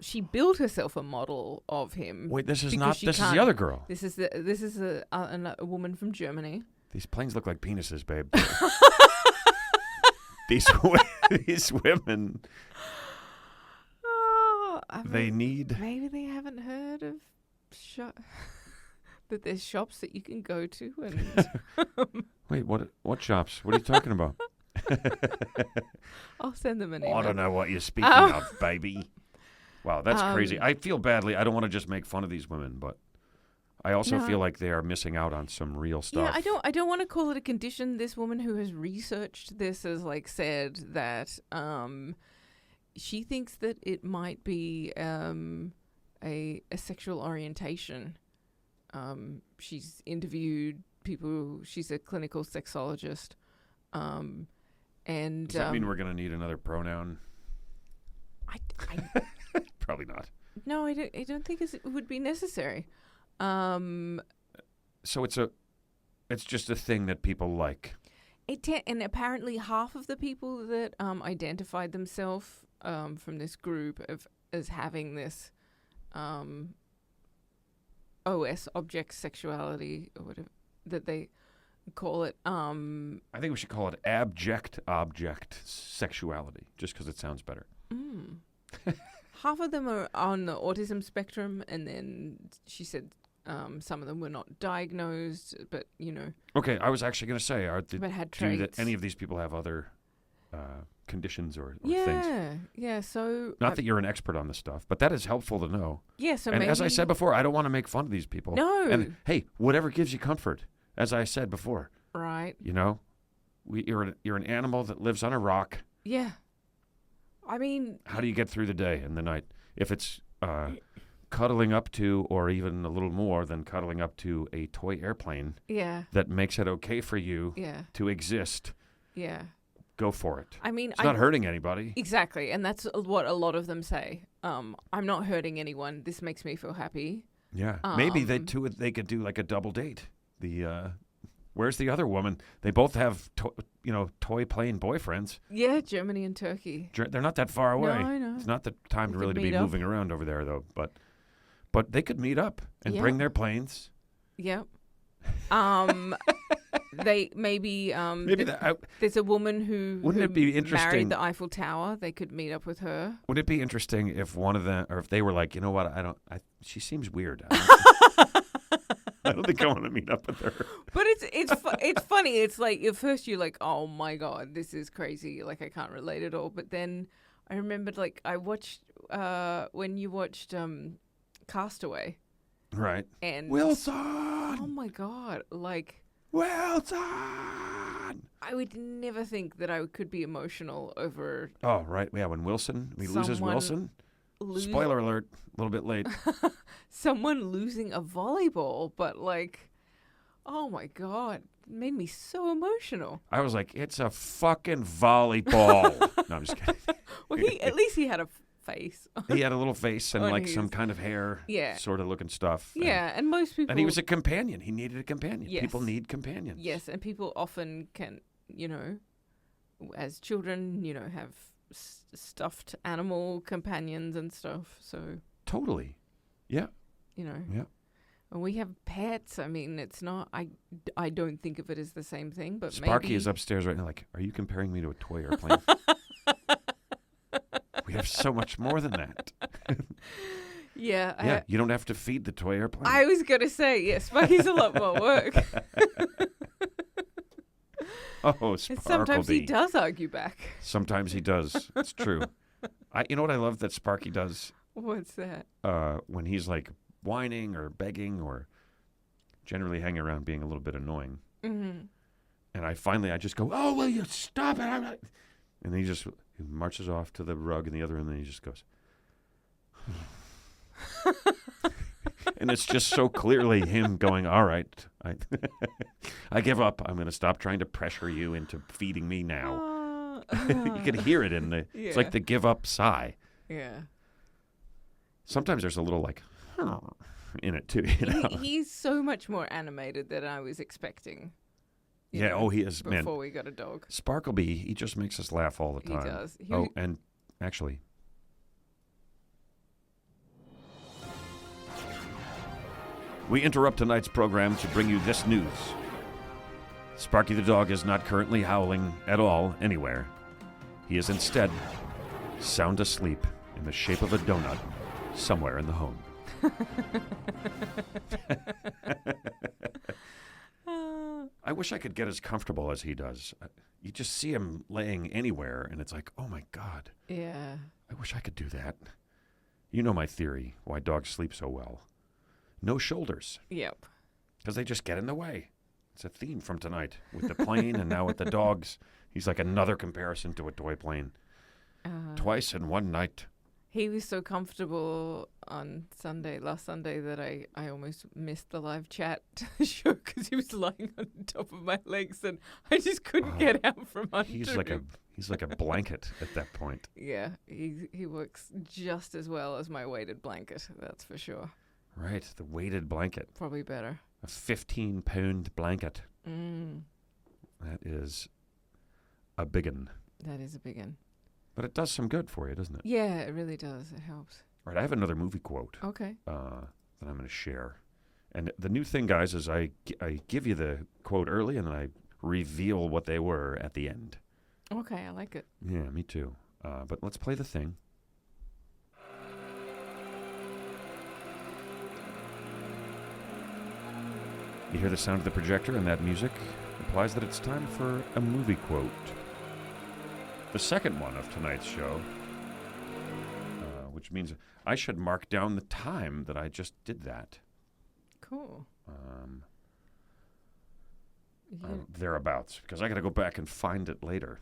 a model of him. Wait, this is the other girl. This is a woman from Germany. These planes look like penises, babe. These women. Oh, maybe they haven't heard of that there's shops that you can go to and. Wait, what shops? What are you talking about? I'll send them an email. I don't know what you're speaking of, baby. Wow, that's crazy. I feel badly. I don't want to just make fun of these women, but I also feel like they are missing out on some real stuff. Yeah, I don't want to call it a condition. This woman who has researched this has said that she thinks that it might be a sexual orientation. She's interviewed people. She's a clinical sexologist. And does that mean we're going to need another pronoun? I Probably not. No, I don't think it would be necessary. So it's just a thing that people like. And apparently half of the people that identified themselves from this group as having this OS, object sexuality, or whatever that they call it. I think we should call it abject object sexuality, just because it sounds better. Half of them are on the autism spectrum, and then she said some of them were not diagnosed, but Okay, I was actually going to say, but had traits. any of these people have other conditions or things? Yeah. So not that you're an expert on this stuff, but that is helpful to know. Yeah. So and maybe, as I said before, I don't want to make fun of these people. No. And hey, whatever gives you comfort, as I said before. Right. You're an animal that lives on a rock. Yeah. I mean, how do you get through the day and the night? If it's cuddling up to, or even a little more than cuddling up to, a toy airplane that makes it okay for you to exist, go for it. I mean, it's not hurting anybody. Exactly, and that's what a lot of them say. I'm not hurting anyone. This makes me feel happy. Yeah, maybe they could do like a double date. Where's the other woman? They both have toy plane boyfriends. Yeah, Germany and Turkey. They're not that far away. No, I know. It's not the time to really be moving around over there, though. But they could meet up and bring their planes. Yep. They maybe there's a woman who it be interesting, married the Eiffel Tower. They could meet up with her. Would it be interesting if one of them, or if they were like, you know what, she seems weird. I don't think I want to meet up with her. But it's funny. It's like at first you're like, oh my god, this is crazy. Like I can't relate at all. But then I remembered, like I watched when you watched Castaway. Right. And Wilson! Oh my God. Like, Wilson! I would never think that I could be emotional over Oh, right. Yeah, when we loses Wilson. Spoiler alert, a little bit late. someone losing a volleyball, but like, oh my God, it made me so emotional. I was like, it's a fucking volleyball. No, I'm just kidding. Well, at least he had a face. He had a little face and On like his- some kind of hair sort of looking stuff. Yeah, and most people... And he was a companion. He needed a companion. Yes. People need companions. Yes, and people often can, as children, have stuffed animal companions and stuff, so... Totally. Yeah. Yeah. And we have pets. I mean, it's not... I don't think of it as the same thing, but Sparky maybe... is upstairs right now like, are you comparing me to a toy airplane? We have so much more than that. Yeah. You don't have to feed the toy airplane. I was going to say, yes, Sparky's a lot more work. Oh, Sparky. And sometimes he does argue back. Sometimes he does. It's true. You know what I love that Sparky does? What's that? When he's like whining or begging or generally hanging around being a little bit annoying. Mm-hmm. And I just go, oh, will you stop it? And he marches off to the rug in the other room and he just goes. And it's just so clearly him going, all right, I give up. I'm going to stop trying to pressure you into feeding me now. You can hear it in it's like the give up sigh. Yeah. Sometimes there's a little like, in it too. He's so much more animated than I was expecting. He is, man. Before we got a dog. Sparkleby, he just makes us laugh all the time. He does. And actually... We interrupt tonight's program to bring you this news. Sparky the dog is not currently howling at all anywhere. He is instead sound asleep in the shape of a donut somewhere in the home. I wish I could get as comfortable as he does. You just see him laying anywhere, and it's like, oh my God. Yeah. I wish I could do that. You know my theory, why dogs sleep so well. No shoulders. Yep. Because they just get in the way. It's a theme from tonight with the plane and now with the dogs. He's like another comparison to a toy plane. Twice in one night. He was so comfortable on last Sunday, that I almost missed the live chat show because he was lying on top of my legs and I just couldn't get out from under He's him. like a blanket at that point. Yeah, he works just as well as my weighted blanket, that's for sure. Right, the weighted blanket. Probably better. A 15-pound blanket. Mm. That is a big un. That is a big one. But it does some good for you, doesn't it? Yeah, it really does. It helps. Right, I have another movie quote. Okay. That I'm going to share. And the new thing, guys, is I give you the quote early and then I reveal what they were at the end. Okay, I like it. Yeah, me too. But let's play the thing. You hear the sound of the projector, and that music implies that it's time for a movie quote. The second one of tonight's show, which means I should mark down the time that I just did that. Cool. Thereabouts, because I got to go back and find it later.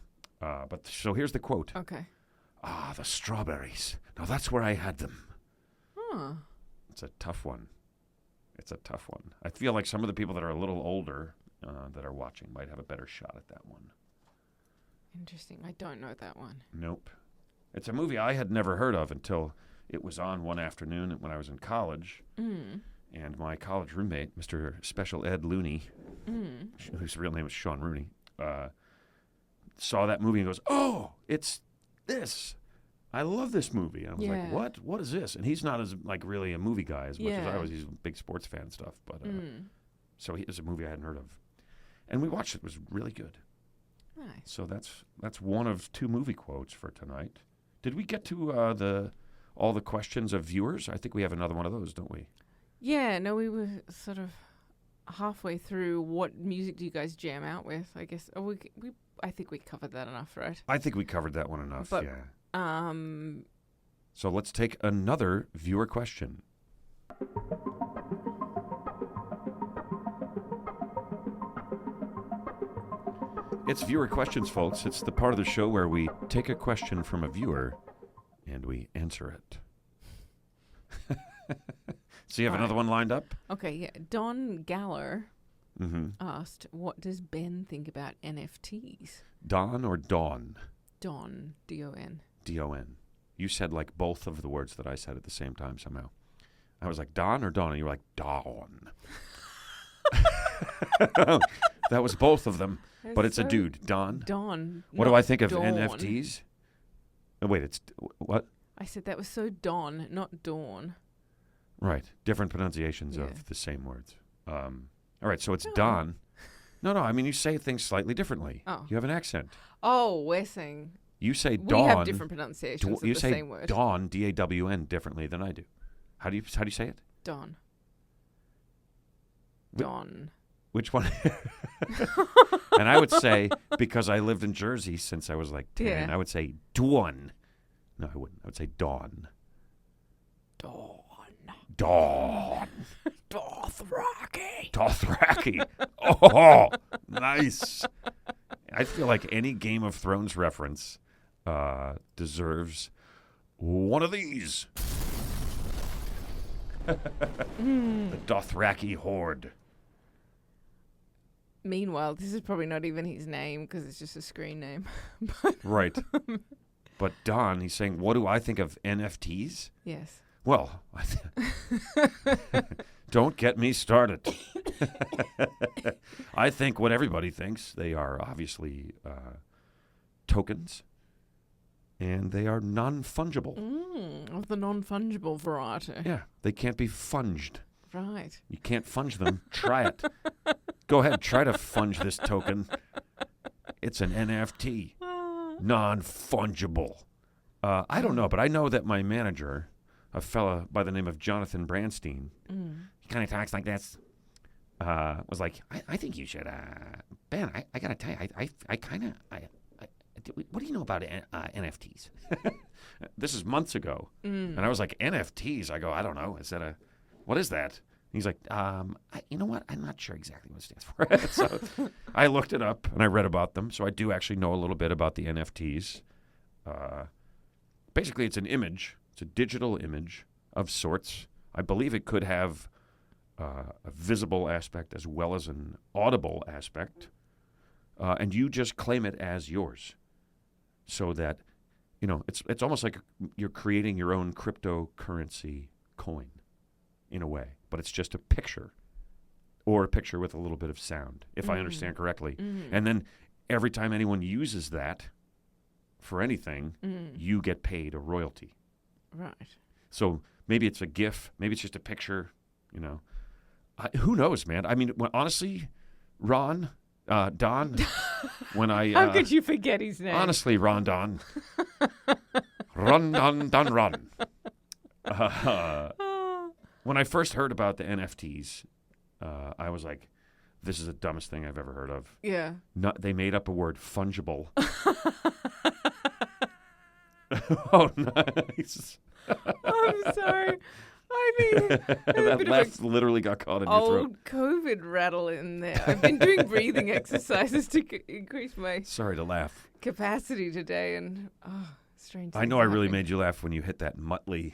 So here's the quote. Okay. Ah, the strawberries. Now that's where I had them. Huh. It's a tough one. I feel like some of the people that are a little older that are watching might have a better shot at that one. Interesting. I don't know that one. Nope. It's a movie I had never heard of until it was on one afternoon when I was in college. Mm. And my college roommate, Mr. Special Ed Looney, whose real name was Sean Rooney, saw that movie and goes, oh, it's this. I love this movie. And I was like, what? What is this? And he's not as really a movie guy as much as I was. He's a big sports fan and stuff. But so it was a movie I hadn't heard of. And we watched it. It was really good. Nice. So that's one of two movie quotes for tonight. Did we get to all the questions of viewers? I think we have another one of those, don't we? Yeah, no, we were sort of halfway through. What music do you guys jam out with? I guess I think we covered that enough, right? I think we covered that one enough. But, yeah. So let's take another viewer question. It's viewer questions, folks. It's the part of the show where we take a question from a viewer and we answer it. So you have another one lined up? Okay, yeah. Don Galler asked, what does Ben think about NFTs? Don or Dawn? Don, D-O-N. D-O-N. You said like both of the words that I said at the same time somehow. I was like, Don or Dawn? And you were like, Dawn. That was both of them, but it's a dude. Don? Don. What do I think of Dawn. NFTs? Oh, wait, it's... What? I said that was so Don, not Dawn. Right. Different pronunciations of the same words. All right, so it's Don. No, I mean, you say things slightly differently. Oh. You have an accent. Oh, we're saying... You say Dawn. We have different pronunciations of the same word. You say Dawn, D-A-W-N, differently than I do. How do you say it? Don. Don. Which one? And I would say, because I lived in Jersey since I was like 10, I would say Dawn. No, I wouldn't. I would say Dawn. Dawn. Dawn. Dothraki. Dothraki. Oh, nice. I feel like any Game of Thrones reference deserves one of these. The Dothraki horde. Meanwhile, this is probably not even his name because it's just a screen name. Right. But Don, he's saying, what do I think of NFTs? Yes. Well, don't get me started. I think what everybody thinks. They are obviously tokens, and they are non-fungible. Of the non-fungible variety. Yeah, they can't be funged. Right. You can't funge them. Try it. Go ahead, try to funge this token. It's an NFT. Non-fungible. I don't know, but I know that my manager, a fella by the name of Jonathan Branstein, he kind of talks like this, was like, I think you should, Ben, I got to tell you, what do you know about NFTs? This is months ago. And I was like, NFTs? I go, I don't know. What is that? He's like, you know what? I'm not sure exactly what it stands for. So I looked it up and I read about them. So I do actually know a little bit about the NFTs. Basically, it's an image. It's a digital image of sorts. I believe it could have a visible aspect as well as an audible aspect. And you just claim it as yours. So that, it's almost like you're creating your own cryptocurrency coin in a way. But it's just a picture or a picture with a little bit of sound, if I understand correctly. And then every time anyone uses that for anything, you get paid a royalty. Right. So maybe it's a GIF, maybe it's just a picture, who knows, man? I mean, honestly, Don, when I... How could you forget his name? Honestly, Don. Ron. When I first heard about the NFTs, I was like, this is the dumbest thing I've ever heard of. Yeah. They made up a word, fungible. Oh, nice. I'm sorry. I mean, that laugh literally got caught in your throat. Old COVID rattle in there. I've been doing breathing exercises to increase my Sorry to laugh. capacity today, and strange. I know I really made you laugh when you hit that Muttley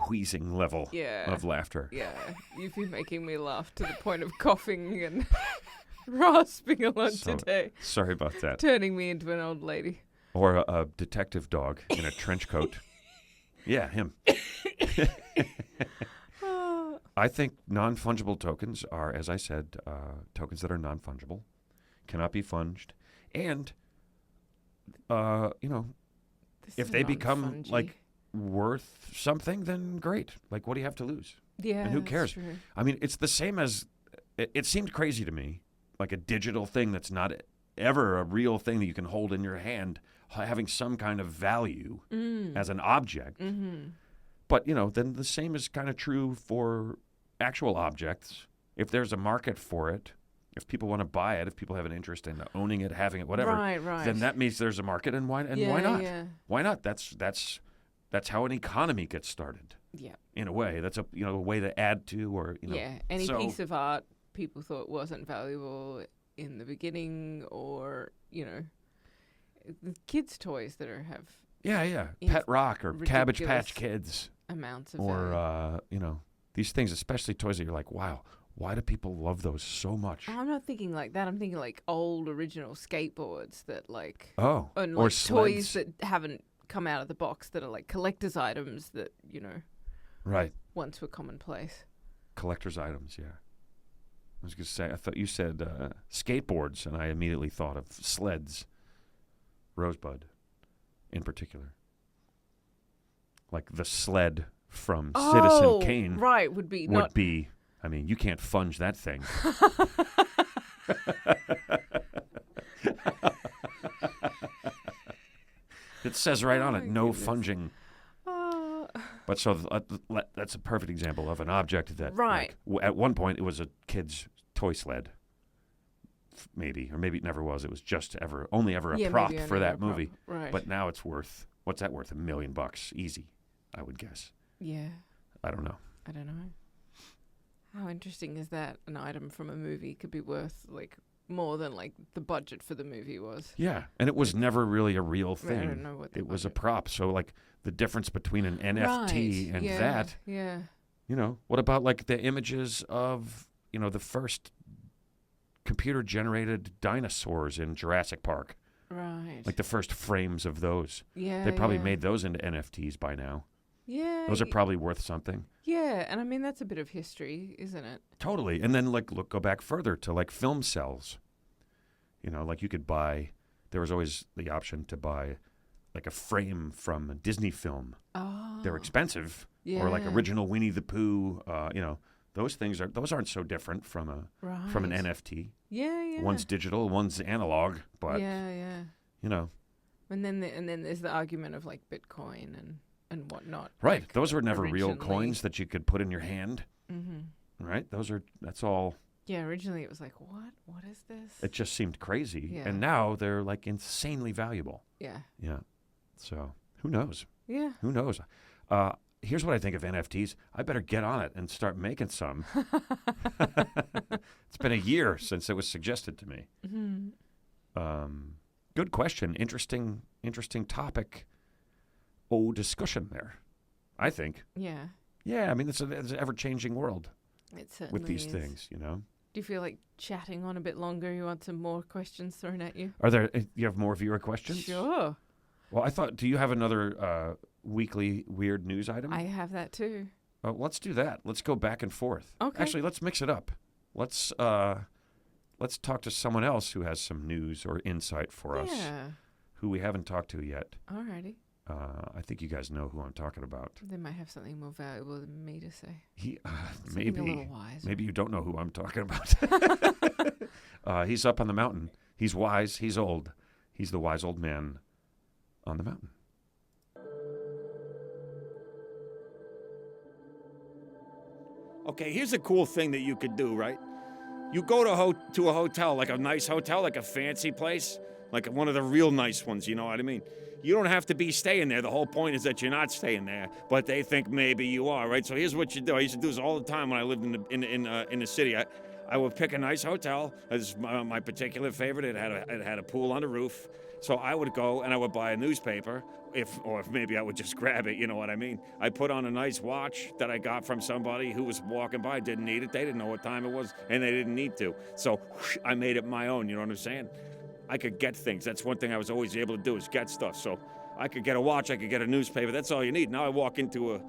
wheezing level of laughter. Yeah, you've been making me laugh to the point of coughing and rasping a lot today. Sorry about that. Turning me into an old lady. Or a detective dog in a trench coat. Yeah, him. I think non-fungible tokens are, as I said, tokens that are non-fungible, cannot be funged, and if they become like worth something, then great. Like, what do you have to lose? Yeah, and who cares? True. I mean, it's the same as it seemed crazy to me, like a digital thing that's not ever a real thing that you can hold in your hand, having some kind of value as an object. But, then the same is kind of true for actual objects. If there's a market for it, if people want to buy it, if people have an interest in owning it, having it, whatever, right. then that means there's a market, and why not? Yeah. Why not? That's that's how an economy gets started. Yeah. In a way, that's a way to add to, or any piece of art people thought wasn't valuable in the beginning, or the kids' toys that have Pet Rock or Cabbage Patch Kids amounts of or these things, especially toys that you're like, wow, why do people love those so much? I'm not thinking like that. I'm thinking like old original skateboards that and or toys sleds. that haven't come out of the box, that are like collector's items that Right. once were commonplace. Collector's items, yeah. I was going to say, I thought you said skateboards, and I immediately thought of sleds. Rosebud, in particular. Like the sled from Citizen Kane. Right, would be. I mean, you can't funge that thing. It says right on it, no funging. But so that's a perfect example of an object that, right. At one point, it was a kid's toy sled, maybe, or maybe it never was. It was just only ever a prop for that movie. Right. But now it's worth, what's that worth? $1 million, easy, I would guess. Yeah. I don't know. How interesting is that? An item from a movie could be worth more than the budget for the movie was. Yeah, and it was never really a real thing. I don't know what it was a prop. So the difference between an NFT and that. Yeah. What about the images of the first computer-generated dinosaurs in Jurassic Park? Right. The first frames of those. Yeah. They probably made those into NFTs by now. Yeah. Those are probably worth something. Yeah, and I mean that's a bit of history, isn't it? Totally. And then go back further to film cells. You could buy, there was always the option to buy a frame from a Disney film. Oh. They're expensive. Yeah. Or original Winnie the Pooh, those aren't so different from an NFT. Yeah. One's digital, one's analog, but yeah. And then there's the argument of Bitcoin and whatnot. Right. Those were never real originally. coins that you could put in your hand. Mm-hmm. Right? That's all. Yeah, originally it was what? What is this? It just seemed crazy. Yeah. And now they're insanely valuable. Yeah. Yeah. So who knows? Yeah. Who knows? Here's what I think of NFTs. I better get on it and start making some. It's been a year since it was suggested to me. Mm-hmm. Good question. Interesting topic. Discussion there, I think. Yeah. Yeah, I mean, it's an ever-changing world It certainly with these is. things, Do you feel like chatting on a bit longer? You want some more questions thrown at you? You have more viewer questions? Sure. Well, do you have another weekly weird news item? I have that too. Let's do that. Let's go back and forth. Okay. Actually, let's mix it up. Let's talk to someone else who has some news or insight for us, who we haven't talked to yet. Alrighty. I think you guys know who I'm talking about. They might have something more valuable than me to say. Maybe. A little wiser. Maybe you don't know who I'm talking about. He's up on the mountain. He's wise. He's old. He's the wise old man on the mountain. Okay, here's a cool thing that you could do, right? You go to a hotel, like a nice hotel, like a fancy place, like one of the real nice ones, you know what I mean? You don't have to be staying there. The whole point is that you're not staying there, but they think maybe you are, right? So here's what you do. I used to do this all the time when I lived in the city. I would pick a nice hotel. This is my particular favorite. It had a pool on the roof. So I would go and I would buy a newspaper, if maybe I would just grab it, you know what I mean? I put on a nice watch that I got from somebody who was walking by, didn't need it, they didn't know what time it was, and they didn't need to. So I made it my own, you know what I'm saying? I could get things. That's one thing I was always able to do, is get stuff. So I could get a watch, I could get a newspaper. That's all you need. Now I walk into a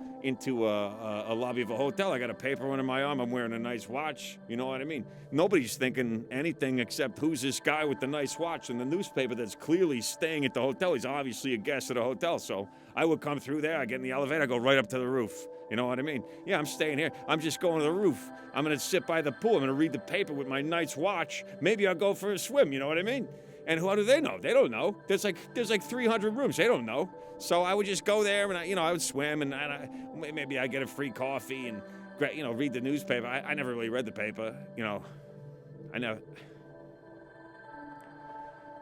lobby of a hotel. I got a paper under my arm. I'm wearing a nice watch. You know what I mean? Nobody's thinking anything except who's this guy with the nice watch and the newspaper that's clearly staying at the hotel. He's obviously a guest at a hotel. So I would come through there. I get in the elevator. I go right up to the roof. You know what I mean? Yeah, I'm staying here. I'm just going to the roof. I'm going to sit by the pool. I'm going to read the paper with my nice watch. Maybe I'll go for a swim. You know what I mean? And how do they know? They don't know. There's like 300 rooms. They don't know. So I would just go there and I would swim and maybe I'd get a free coffee and read the newspaper. I never really read the paper.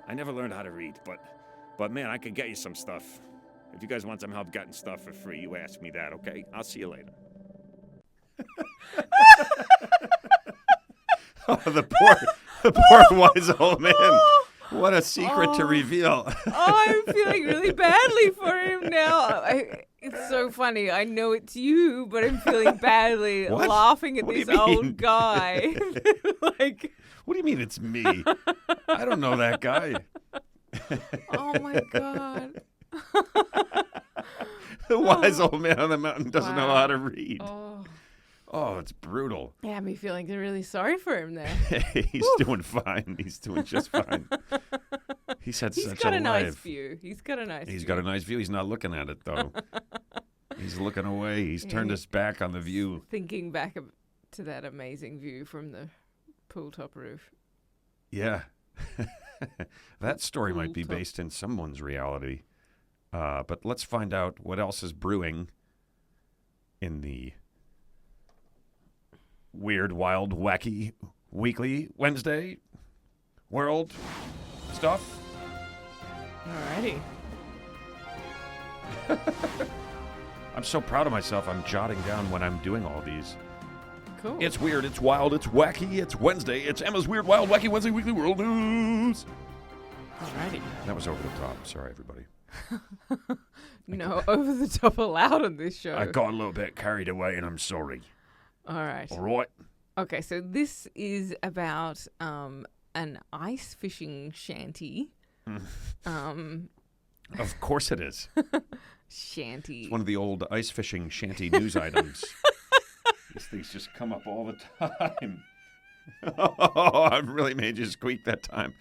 I never learned how to read. But man, I could get you some stuff If you guys want some help getting stuff for free, you ask me that, okay? I'll see you later. Oh, the poor wise old man. What a secret to reveal. I'm feeling really badly for him now. It's so funny. I know it's you, but I'm feeling badly What? laughing at What do this you mean? old guy. Like, What do you mean it's me? I don't know that guy. oh my God. The wise old man on the mountain doesn't know how to read. Oh, it's brutal. Yeah, me feeling really sorry for him there. He's doing fine. He's doing just fine. He's had He's such got a a nice life. view. He's got a nice He's view. got a nice view. He's not looking at it, though. He's looking away. He's turned his back on the view. Thinking back to that amazing view from the pool top roof. Yeah. That story might be Pool top. based in someone's reality. But let's find out what else is brewing in the weird, wild, wacky, weekly Wednesday world stuff. Alrighty. I'm so proud of myself. I'm jotting down when I'm doing all these. Cool. It's weird, it's wild, it's wacky, it's Wednesday. It's Emma's Weird, Wild, Wacky Wednesday Weekly World News. Alrighty. That was over the top. Sorry, everybody. No, over the top allowed on this show. I got a little bit carried away, and I'm sorry. All right. All right. Okay, so this is about an ice fishing shanty. Of course it is. Shanty. It's one of the old ice fishing shanty news items. These things just come up all the time. Oh, I really made you squeak that time.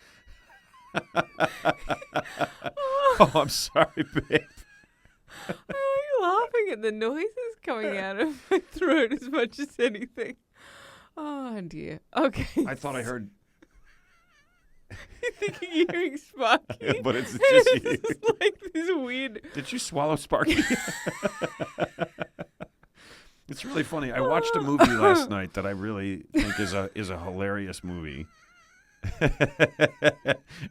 Oh, I'm sorry, babe. I'm laughing at the noises coming out of my throat as much as anything. Oh, dear. Okay. I thought I heard, You're thinking you're hearing Sparky. but it's just you. It's like this weird... Did you swallow Sparky? It's really funny. I watched a movie last night that I really think is a hilarious movie.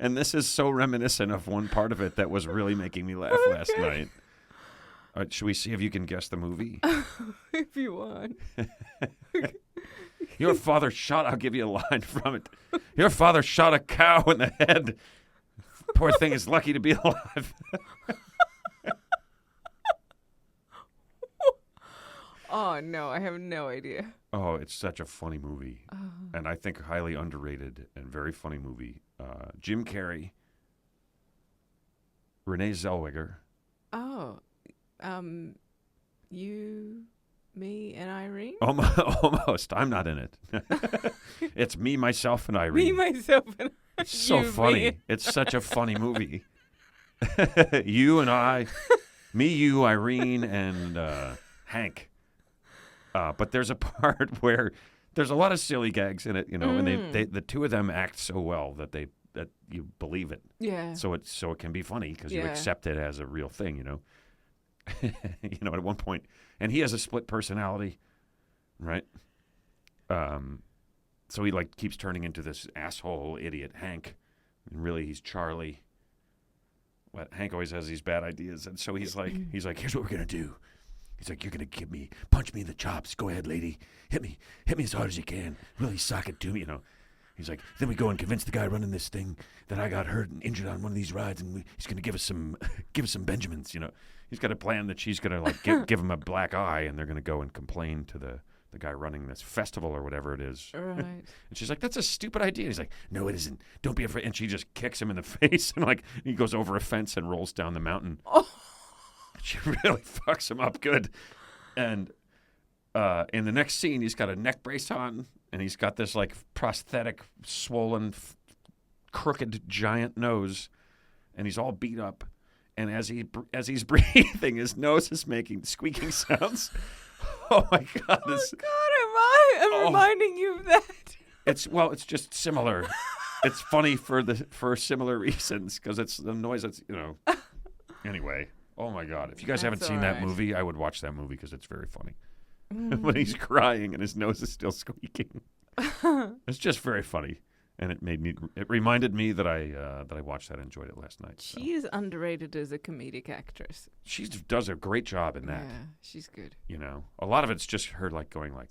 And this is so reminiscent of one part of it that was really making me laugh last night. All right, should we see if you can guess the movie? If you want. Your father shot, I'll give you a line from it. Your father shot a cow in the head. Poor thing is lucky to be alive. Oh, no, I have no idea. Oh, it's such a funny movie. And I think highly underrated and very funny movie. Jim Carrey, Renee Zellweger. Oh, you, me, and Irene? Almost. I'm not in it. It's me, myself, and Irene. Me, myself, and It's so you, funny. me. It's such a funny movie. You and I, me, you, Irene, and Hank. But there's a part where there's a lot of silly gags in it, you know, and they the two of them act so well that you believe it. Yeah. So it can be funny because you Yeah. accept it as a real thing, you know. You know, at one point, and he has a split personality, right? So he like keeps turning into this asshole idiot Hank, and really he's Charlie. But Hank always has these bad ideas, and so he's like, here's what we're gonna do. He's like, you're gonna punch me in the chops. Go ahead, lady, hit me as hard as you can. Really sock it to me, you know. He's like, then we go and convince the guy running this thing that I got hurt and injured on one of these rides, and he's gonna give us some Benjamins, you know. He's got a plan that she's gonna like give him a black eye, and they're gonna go and complain to the guy running this festival or whatever it is. Right. And she's like, that's a stupid idea. He's like, no, it isn't. Don't be afraid. And she just kicks him in the face, and like he goes over a fence and rolls down the mountain. Oh. She really fucks him up good. And in the next scene, he's got a neck brace on, and he's got this like prosthetic, swollen, crooked, giant nose, and he's all beat up. And as he's breathing, his nose is making squeaking sounds. Oh my God! Oh God, I'm reminding you of that. It's just similar. It's funny for similar reasons because it's the noise that's, you know. Anyway, oh my God! If you guys haven't That's seen all that right. movie, I would watch that movie because it's very funny. When he's crying and his nose is still squeaking, it's just very funny. And it reminded me that I watched that and enjoyed it last night. So. She is underrated as a comedic actress. She does a great job in that. Yeah, she's good. You know, a lot of it's just her like going like,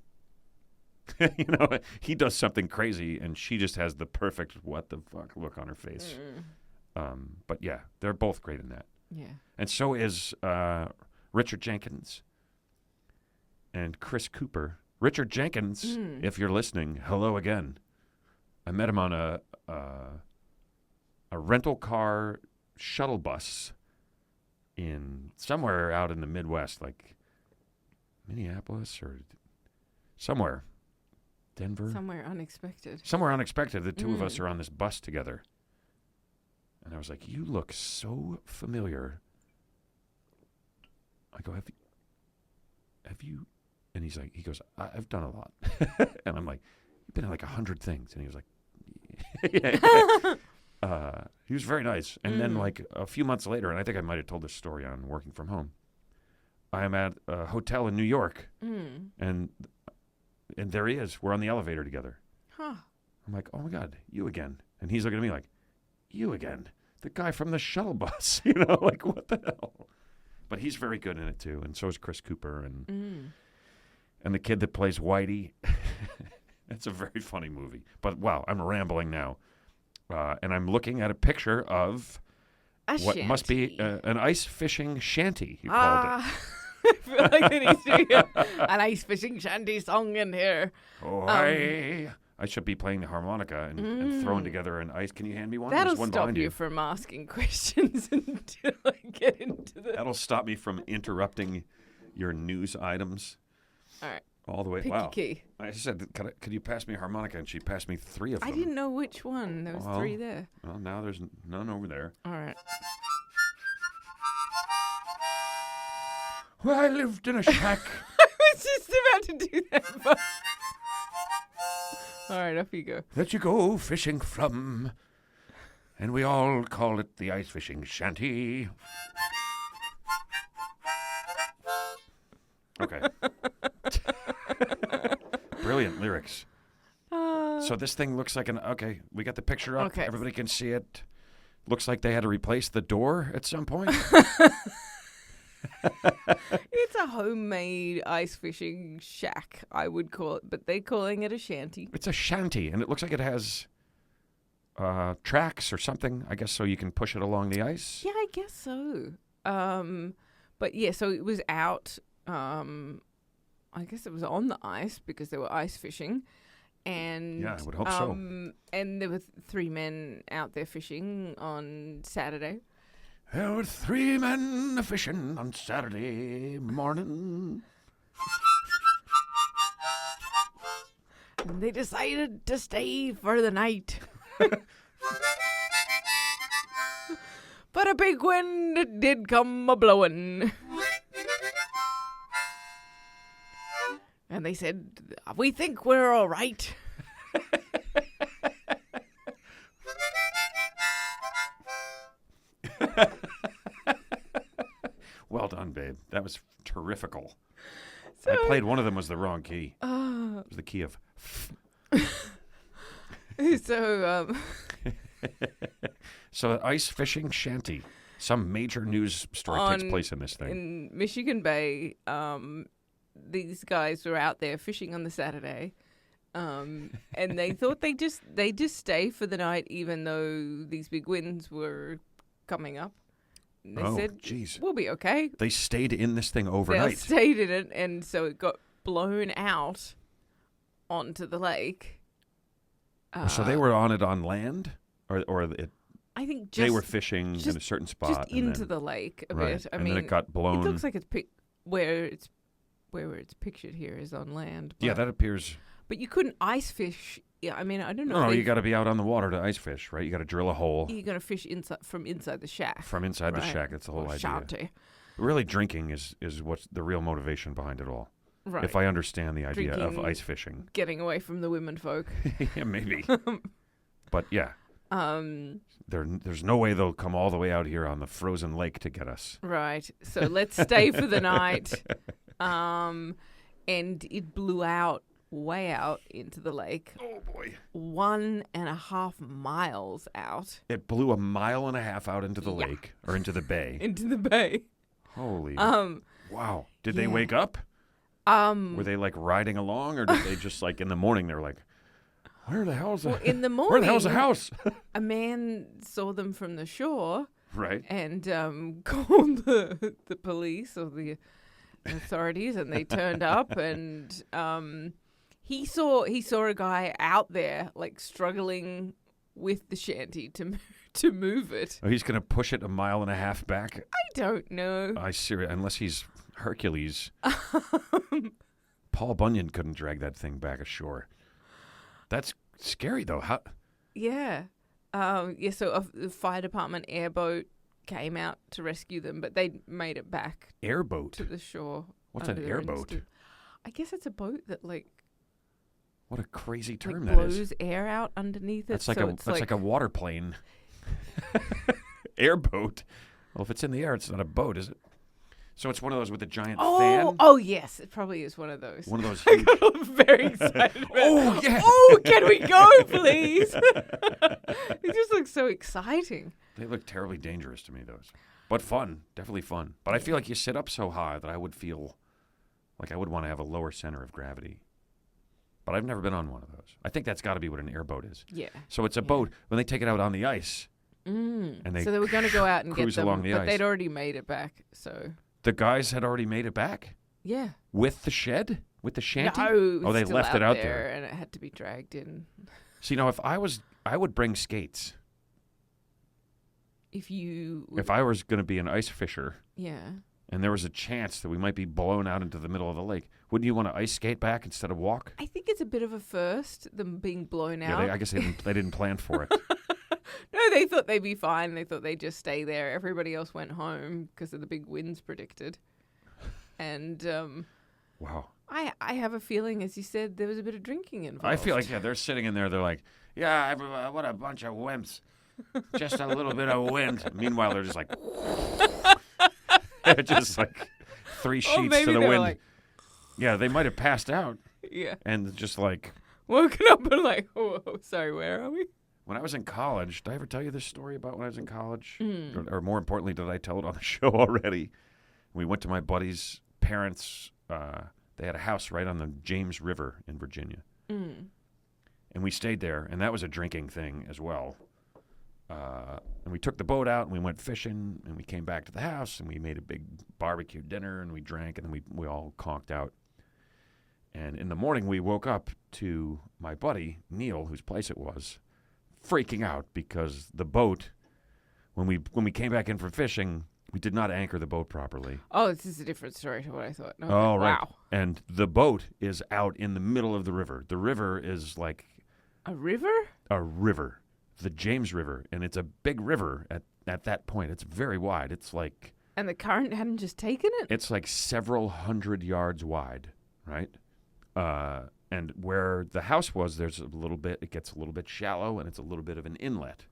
you know, he does something crazy and she just has the perfect what the fuck look on her face. But yeah, they're both great in that. Yeah. And so is Richard Jenkins and Chris Cooper. Richard Jenkins, if you're listening, hello again. I met him on a rental car shuttle bus in somewhere out in the Midwest, like Minneapolis or somewhere. Denver? Somewhere unexpected. Somewhere unexpected. The two of us are on this bus together. And I was like, you look so familiar. I go, have you? And he goes, I've done a lot. And I'm like, you've been in like 100 things. And he was like, yeah. He was very nice. And then like a few months later, and I think I might have told this story on working from home, I am at a hotel in New York. And there he is. We're on the elevator together. Huh. I'm like, oh my God, you again. And he's looking at me like, you again. The guy from the shuttle bus. You know, like what the hell? But he's very good in it too. And so is Chris Cooper and the kid that plays Whitey. It's a very funny movie. But wow, I'm rambling now. And I'm looking at a picture of what must be an ice fishing shanty, you called it. I feel like there needs to be an ice fishing shanty song in here. Oh, I should be playing the harmonica and throwing together an ice. Can you hand me one? That'll There's one stop behind you from asking questions until I get into the... That'll stop me from interrupting your news items. All right. All the way. Pick wow. your key. I said, could you pass me a harmonica? And she passed me 3 of them. I didn't know which one. There was 3 there. Well, now there's none over there. All right. Well, I lived in a shack. I was just about to do that. But... All right, off you go. That you go fishing from. And we all call it the ice fishing shanty. Okay. Brilliant lyrics. So this thing looks like okay, we got the picture up. Okay. Everybody can see it. Looks like they had to replace the door at some point. It's a homemade ice fishing shack, I would call it, but they're calling it a shanty. It's a shanty, and it looks like it has tracks or something, I guess, so you can push it along the ice. Yeah, I guess so. But yeah, so it was out. I guess it was on the ice because they were ice fishing. And yeah, I would hope so. And there were 3 men out there fishing on Saturday. There were 3 men fishing on Saturday morning. And they decided to stay for the night. But a big wind did come a-blowing. And they said, we think we're all right. Well done, babe. That was terrifical. I played one of them was the wrong key. It was the key of... So ice fishing shanty. Some major news story takes place in this thing. In Michigan Bay, these guys were out there fishing on the Saturday, and they thought they'd just stay for the night, even though these big winds were coming up. And they said, geez. We'll be okay. They stayed in this thing overnight. They stayed in it, and so it got blown out onto the lake. So they were on it on land, or it. I think they were fishing in a certain spot, just into the lake a bit. I mean, then it got blown. It looks like it's where it's pictured here is on land. Yeah, that appears. But you couldn't ice fish. Yeah, I mean, I don't know. No, you got to be out on the water to ice fish, right? You got to drill a hole. You're gonna fish from inside the shack. From inside the shack. That's the whole idea. Shanty. Really, drinking is what's the real motivation behind it all. Right. If I understand the idea Drinking, of ice fishing. Getting away from the women folk. Yeah, maybe. But yeah. There's no way they'll come all the way out here on the frozen lake to get us. Right. So let's stay for the night. And it blew out way out into the lake. Oh, boy. 1.5 miles out. It blew 1.5 miles out into the lake or into the bay. Into the bay. Holy. Wow. Did they wake up? Were they like riding along, or did they just like in the morning they were like, where the hell's in the morning, where the hell's the house? A man saw them from the shore. Right. And called the police or the authorities, and they turned up, and he saw a guy out there like struggling with the shanty to move it. Oh, he's gonna push it 1.5 miles back. I don't know. I see. Unless he's Hercules. Paul Bunyan couldn't drag that thing back ashore. That's scary though. How? Yeah. So the fire department airboat came out to rescue them, but they made it back Airboat? to the shore. What's an airboat? I guess it's a boat that like What a crazy term like that is. blows air out underneath it. That's like so like a water plane. Airboat. Well, if it's in the air, it's not a boat, is it? So it's one of those with a giant fan? Oh, yes. It probably is one of those. One of those I huge... got very excited. Oh, yeah. Oh, can we go, please? It just looks so exciting. They look terribly dangerous to me, those. But fun. Definitely fun. But I feel like you sit up so high that I would feel like I would want to have a lower center of gravity. But I've never been on one of those. I think that's got to be what an airboat is. Yeah. So it's a boat when they take it out on the ice. And they so they were going to go out and get cruise them, along the but ice. they'd already made it back, so... The guys had already made it back? Yeah. With the shed? With the shanty? No, it was oh, they still left it out there, there. and it had to be dragged in. See, now, if I would bring skates. If you... If I was going to be an ice fisher, Yeah. and there was a chance that we might be blown out into the middle of the lake, wouldn't you want to ice skate back instead of walk? I think it's a bit of a first, them being blown out. Yeah, I guess they didn't plan for it. No, they thought they'd be fine. They thought they'd just stay there. Everybody else went home because of the big winds predicted. And Wow. I have a feeling, as you said, there was a bit of drinking involved. I feel like, they're sitting in there. They're like, yeah, what a bunch of wimps. Just a little bit of wind. Meanwhile, they're just like, just like 3 sheets to the wind. Like, yeah, they might have passed out. Yeah. And just like... Woken up and like, oh, sorry, where are we? When I was in college, did I ever tell you this story about when I was in college? Or more importantly, did I tell it on the show already? We went to my buddy's parents. They had a house right on the James River in Virginia. And we stayed there, and that was a drinking thing as well. And we took the boat out, and we went fishing, and we came back to the house, and we made a big barbecue dinner, and we drank, and then we all conked out. And in the morning, we woke up to my buddy, Neil, whose place it was, freaking out because the boat, when we came back in from fishing, we did not anchor the boat properly. Oh, this is a different story to what I thought. Okay. Oh, right. Wow. And the boat is out in the middle of the river. The river is like... A river? A river. The James River. And it's a big river at that point. It's very wide. It's like... And the current hadn't just taken it? It's like several hundred yards wide, right? And where the house was, there's a little bit, it gets a little bit shallow, and it's a little bit of an inlet.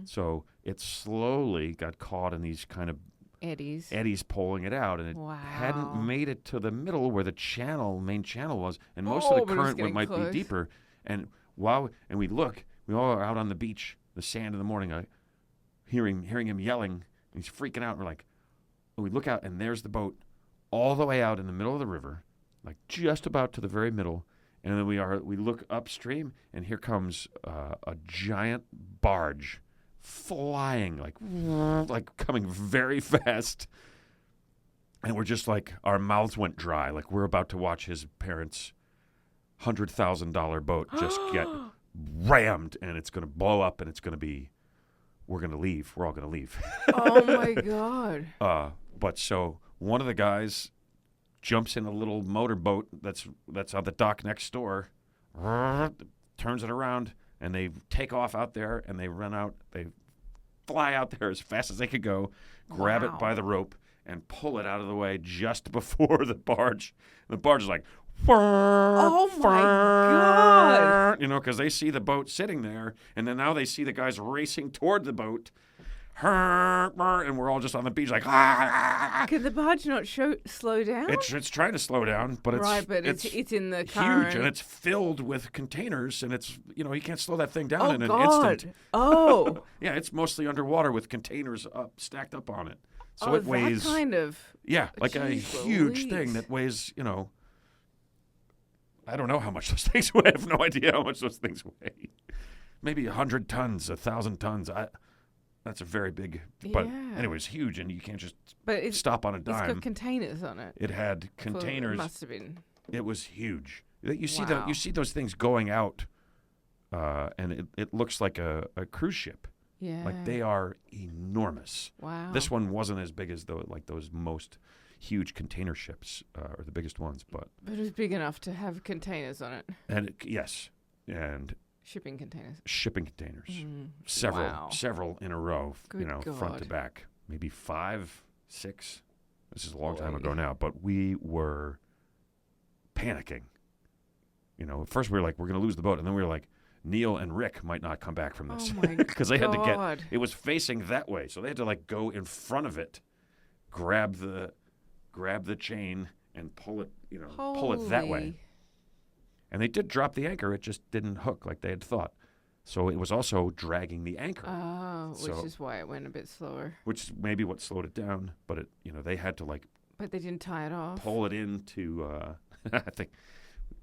So it slowly got caught in these kind of eddies pulling it out, and it hadn't made it to the middle where the main channel was, and most of the current might be deeper. And we look, we all are out on the beach, the sand in the morning, hearing him yelling, and he's freaking out. And we're like, we look out, and there's the boat all the way out in the middle of the river, like just about to the very middle. And then we look upstream, and here comes a giant barge flying, like coming very fast. And we're just like, our mouths went dry, like we're about to watch his parents' $100,000 boat just get rammed, and it's going to blow up, and we're going to leave. We're all going to leave. Oh my God. But so one of the guys jumps in a little motorboat that's on the dock next door, turns it around, and they take off out there, and they run out. They fly out there as fast as they could go, grab it by the rope, and pull it out of the way just before the barge. The barge is like, oh my God. because they see the boat sitting there, and then now they see the guys racing toward the boat, and we're all just on the beach like, ah. Can the barge not slow down? It's trying to slow down, but it's right, but it's in the huge, current. and it's filled with containers, and it's, you can't slow that thing down Oh, in an God. instant. Oh. Yeah, it's mostly underwater with containers stacked up on it. So oh, it weighs, that kind of. yeah, like a Jeez huge Louise. thing that weighs, I don't know how much those things weigh. I have no idea how much those things weigh. Maybe 100 tons, 1,000 tons. That's a very big, but Yeah. anyways, huge, and you can't just But it's stop on a It's dime. got containers on it. It had containers. Must have been. It was huge. You see Wow. you see those things going out, and it looks like a cruise ship. Yeah. Like they are enormous. Wow. This one wasn't as big as those most huge container ships, or the biggest ones, but But it was big enough to have containers on it. yes, and Shipping containers. shipping containers, Mm. several Wow. in a row, Good front to God. back, maybe 5, 6. This is a long time Boy. ago now, but we were panicking. At first we were like, we're going to lose the boat, and then we were like, Neil and Rick might not come back from this, Oh my because they had to God. get. It was facing that way, so they had to go in front of it, grab the chain and pull it, pull it that way. Holy. And they did drop the anchor; it just didn't hook like they had thought. So it was also dragging the anchor, Oh, which So- is why it went a bit slower. which is maybe what slowed it down. But they had to But they didn't tie it off. pull it into. I think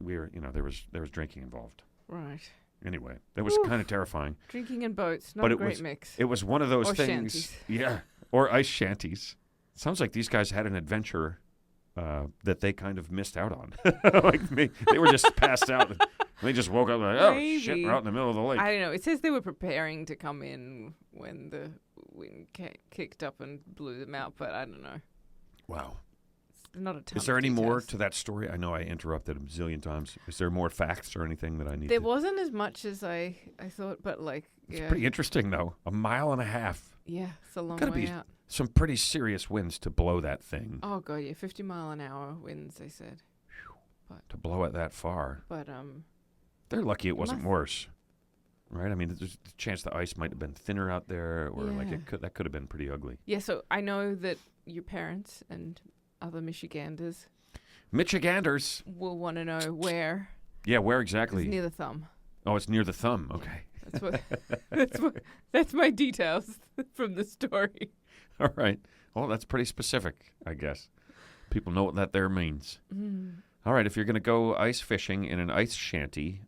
we were, there was drinking involved. Right. Anyway, that was Oof. kind of terrifying. Drinking and boats, not But a it great was- mix. It was one of those Or things. shanties. Yeah, or ice shanties. Sounds like these guys had an adventure that they kind of missed out on. Like me, they were just passed out. And they just woke up like, oh shit, Maybe. we're out in the middle of the lake. I don't know. It says they were preparing to come in when the wind kicked up and blew them out, but I don't know. Wow. It's not a ton Is there of any more details. to that story? I know I interrupted a zillion times. Is there more facts or anything that I need There to... wasn't as much as I thought, but yeah. Pretty interesting, though. 1.5 miles. Yeah, it's a long Gotta way be out. some pretty serious winds to blow that thing. Oh god, yeah, 50-mile-an-hour winds. They said, To blow it that far. but They're lucky it wasn't Must- worse. Right? I mean, there's a chance the ice might have been thinner out there, or Yeah. that could have been pretty ugly. yeah. So I know that your parents and other Michiganders Michiganders. will want to know where. Yeah, where It's exactly? near the thumb. Oh, it's near the thumb. Okay. That's what. That's my details from the story. All right. Well, that's pretty specific, I guess. People know what that there means. Mm. All right, if you're going to go ice fishing in an ice shanty,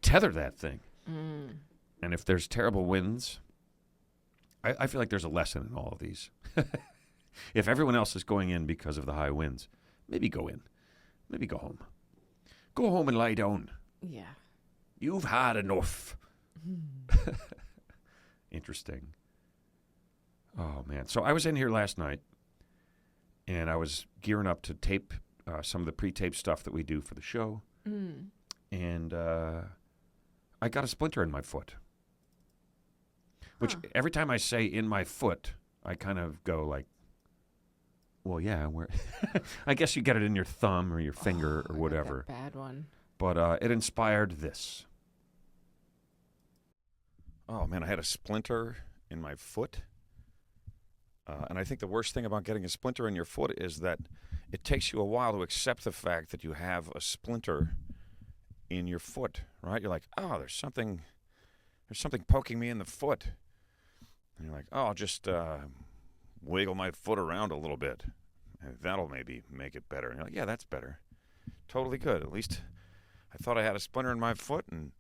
tether that thing. Mm. And if there's terrible winds, I feel like there's a lesson in all of these. If everyone else is going in because of the high winds, maybe go in. Maybe go home. Go home and lie down. Yeah. You've had enough. Interesting. Oh, man. So I was in here last night, and I was gearing up to tape some of the pre-taped stuff that we do for the show. Mm. And I got a splinter in my foot. Which every time I say in my foot, I kind of go like, well, yeah, where I guess you get it in your thumb or your finger or I got whatever. that bad one. But it inspired this. Oh, man, I had a splinter in my foot. And I think the worst thing about getting a splinter in your foot is that it takes you a while to accept the fact that you have a splinter in your foot, right? You're like, oh, there's something poking me in the foot. And you're like, oh, I'll just wiggle my foot around a little bit. And that'll maybe make it better. And you're like, yeah, that's better. Totally good. At least I thought I had a splinter in my foot, and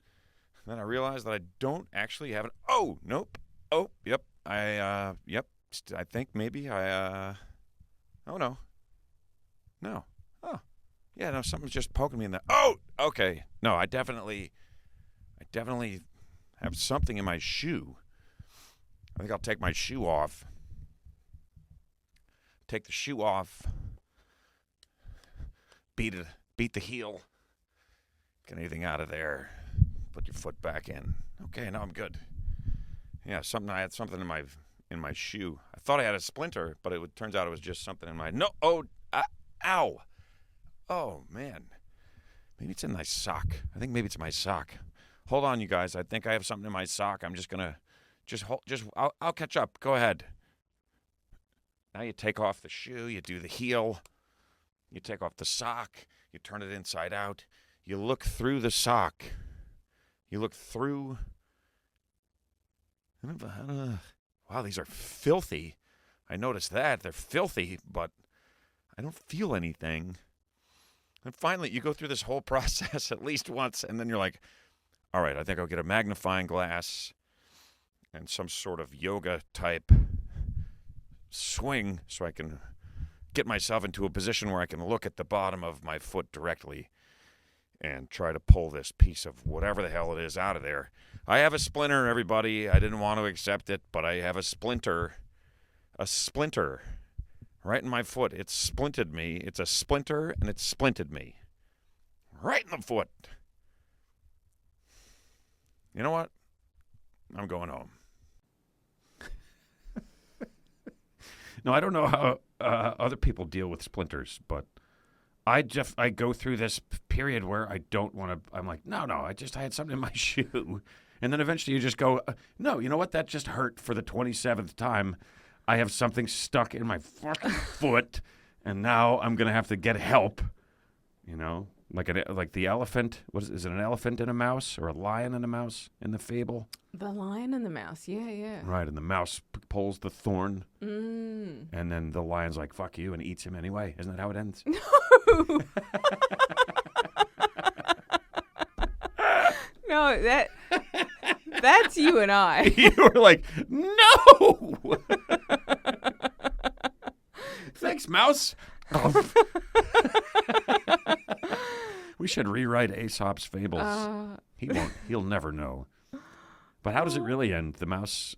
then I realized that I don't actually have it. Oh, nope. Oh, yep. Yep. I think maybe oh, no. No. Oh, yeah, no, something's just poking me in the, oh, okay. No, I definitely have something in my shoe. I think I'll take my shoe off. Take the shoe off. Beat the heel. Get anything out of there. Put your foot back in. Okay, now I'm good. Yeah, I had something in my shoe. I thought I had a splinter, but turns out it was just something in my, ow. Oh, man. Maybe it's in my sock. I think maybe it's my sock. Hold on, you guys. I think I have something in my sock. I'm just gonna I'll catch up. Go ahead. Now you take off the shoe, you do the heel, you take off the sock, you turn it inside out, you look through the sock, you look through. Wow, these are filthy. I noticed that. They're filthy, but I don't feel anything. And finally, you go through this whole process at least once, and then you're like, all right, I think I'll get a magnifying glass and some sort of yoga type swing so I can get myself into a position where I can look at the bottom of my foot directly and try to pull this piece of whatever the hell it is out of there. I have a splinter, everybody. I didn't want to accept it, but I have a splinter. A splinter right in my foot. It splinted me. It's a splinter, and it splinted me. Right in the foot. You know what? I'm going home. No, I don't know how other people deal with splinters, but I go through this period where I don't want to. I'm like, no, I had something in my shoe. And then eventually you just go, no, you know what? That just hurt for the 27th time. I have something stuck in my fucking foot, and now I'm going to have to get help. You know, like the elephant. Is it an elephant and a mouse, or a lion and a mouse in the fable? The lion and the mouse, yeah. Right, and the mouse pulls the thorn, and then the lion's like, fuck you, and eats him anyway. Isn't that how it ends? No! No, that's you and I. You were like, no! Thanks, mouse. We should rewrite Aesop's Fables. He'll never know. But how does it really end? The mouse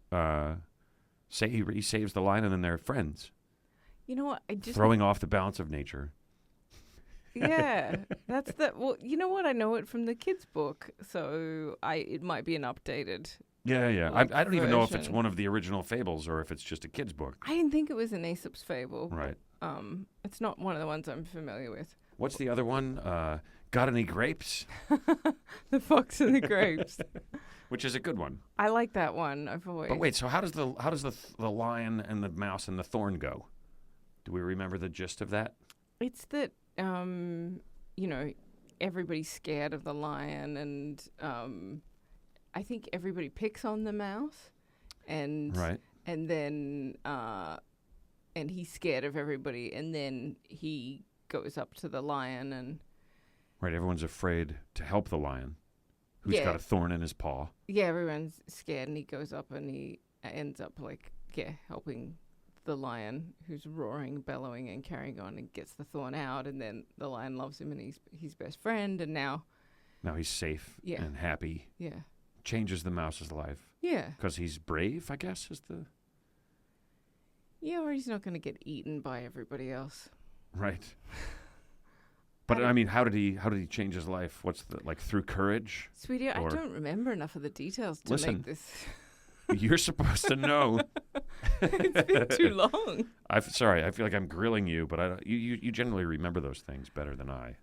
say he saves the lion, and then they're friends. You know what? Throwing off the balance of nature. Yeah, well, you know what? I know it from the kids' book, so it might be an updated. Yeah. Like, I don't even know if it's version. one of the original fables or if it's just a kid's book. I didn't think it was an Aesop's Fable. Right. It's not one of the ones I'm familiar with. What's the other one? Got any grapes? The Fox and the Grapes. Which is a good one. I like that one. I've always. But wait, so how does the lion and the mouse and the thorn go? Do we remember the gist of that? It's that everybody's scared of the lion, and I think everybody picks on the mouse, and right. And then and he's scared of everybody, and then he goes up to the lion and. Right, everyone's afraid to help the lion, who's got a thorn in his paw. Yeah, everyone's scared, and he goes up and he ends up helping the lion, who's roaring, bellowing, and carrying on, and gets the thorn out, and then the lion loves him, and he's his best friend, and now he's safe and happy. Yeah. Changes the mouse's life. Yeah. Because he's brave, I guess, is the... Yeah, or he's not going to get eaten by everybody else. Right. But I mean, how did he change his life? What's through courage? Sweetie, I don't remember enough of the details to Listen, make this. You're supposed to know. It's been too long. Sorry, I feel like I'm grilling you, but you generally remember those things better than I.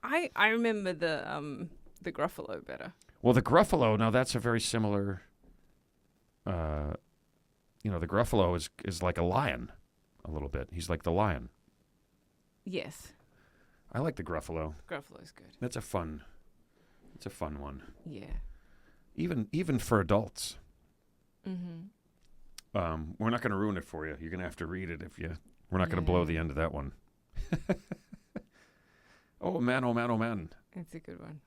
I remember the Gruffalo better. Well, the Gruffalo, now that's a very similar. The Gruffalo is like a lion, a little bit. He's like the lion. Yes. I like the Gruffalo. Gruffalo's good. It's a fun one. Yeah. Even for adults. Mm-hmm. We're not going to ruin it for you. You're going to have to read it we're not going to blow the end of that one. Oh man, oh man, oh man. It's a good one.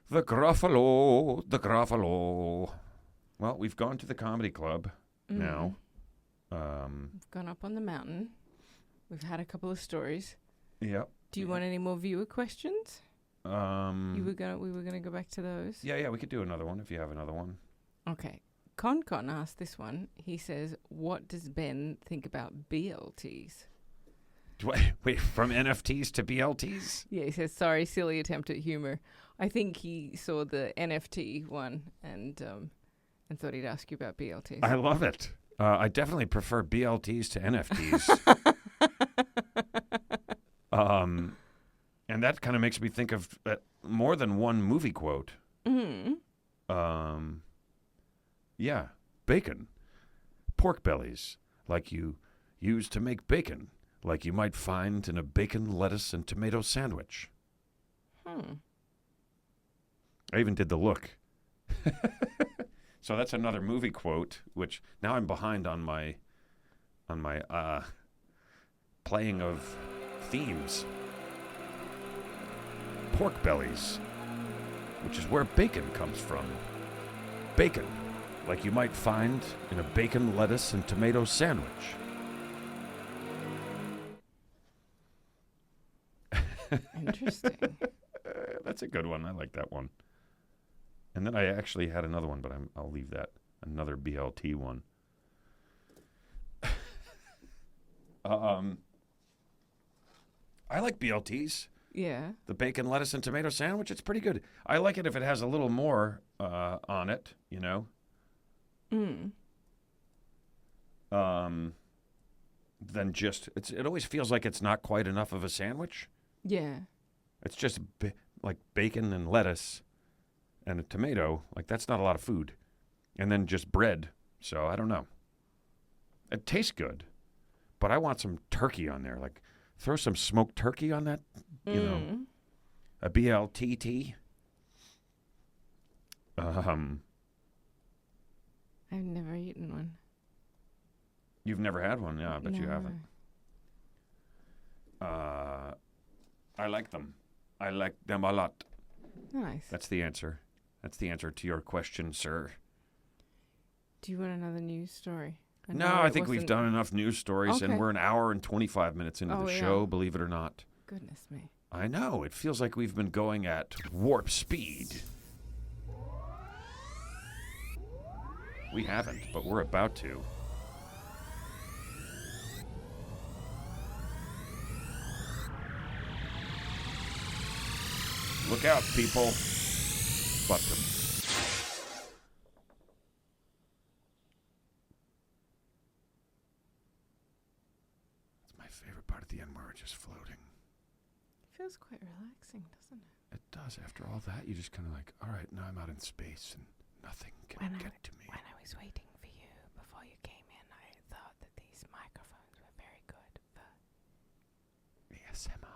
The Gruffalo. Well, we've gone to the comedy club now. We've gone up on the mountain. We've had a couple of stories. Yep. Do you want any more viewer questions? We were gonna go back to those. Yeah, we could do another one if you have another one. Okay. Con asked this one. He says, "What does Ben think about BLTs?" Wait, from NFTs to BLTs? Yeah, he says, "Sorry, silly attempt at humor." I think he saw the NFT one and thought he'd ask you about BLTs. I love it. I definitely prefer BLTs to NFTs. And that kind of makes me think of more than one movie quote. Mm-hmm. Yeah, bacon. Pork bellies, like you use to make bacon, like you might find in a bacon, lettuce, and tomato sandwich. I even did the look. So that's another movie quote, which now I'm behind on my playing of themes. Pork bellies, which is where bacon comes from. Bacon, like you might find in a bacon, lettuce, and tomato sandwich. Interesting. That's a good one. I like that one. And then I actually had another one, but I'll leave that. Another BLT one. I like BLTs. Yeah. The bacon, lettuce, and tomato sandwich, it's pretty good. I like it if it has a little more on it, you know. Than just, it always feels like it's not quite enough of a sandwich. Yeah. It's just like bacon and lettuce and a tomato. Like, that's not a lot of food. And then just bread. So, I don't know. It tastes good. But I want some turkey on there. Like, throw some smoked turkey on that, you know. A BLTT. I've never eaten one. You've never had one? Yeah, I bet you haven't. I like them. I like them a lot. Nice. That's the answer. That's the answer to your question, sir. Do you want another news story? No, I think we've done enough news stories, and we're an hour and 25 minutes into the show, believe it or not. Goodness me. I know. It feels like we've been going at warp speed. We haven't, but we're about to. Look out, people. But That's my favorite part of the end where we're just floating. Feels quite relaxing, doesn't it? It does. After all that, you just kind of like, all right, now I'm out in space and nothing can get to me. When I was waiting for you before you came in, I thought that these microphones were very good for ASMR.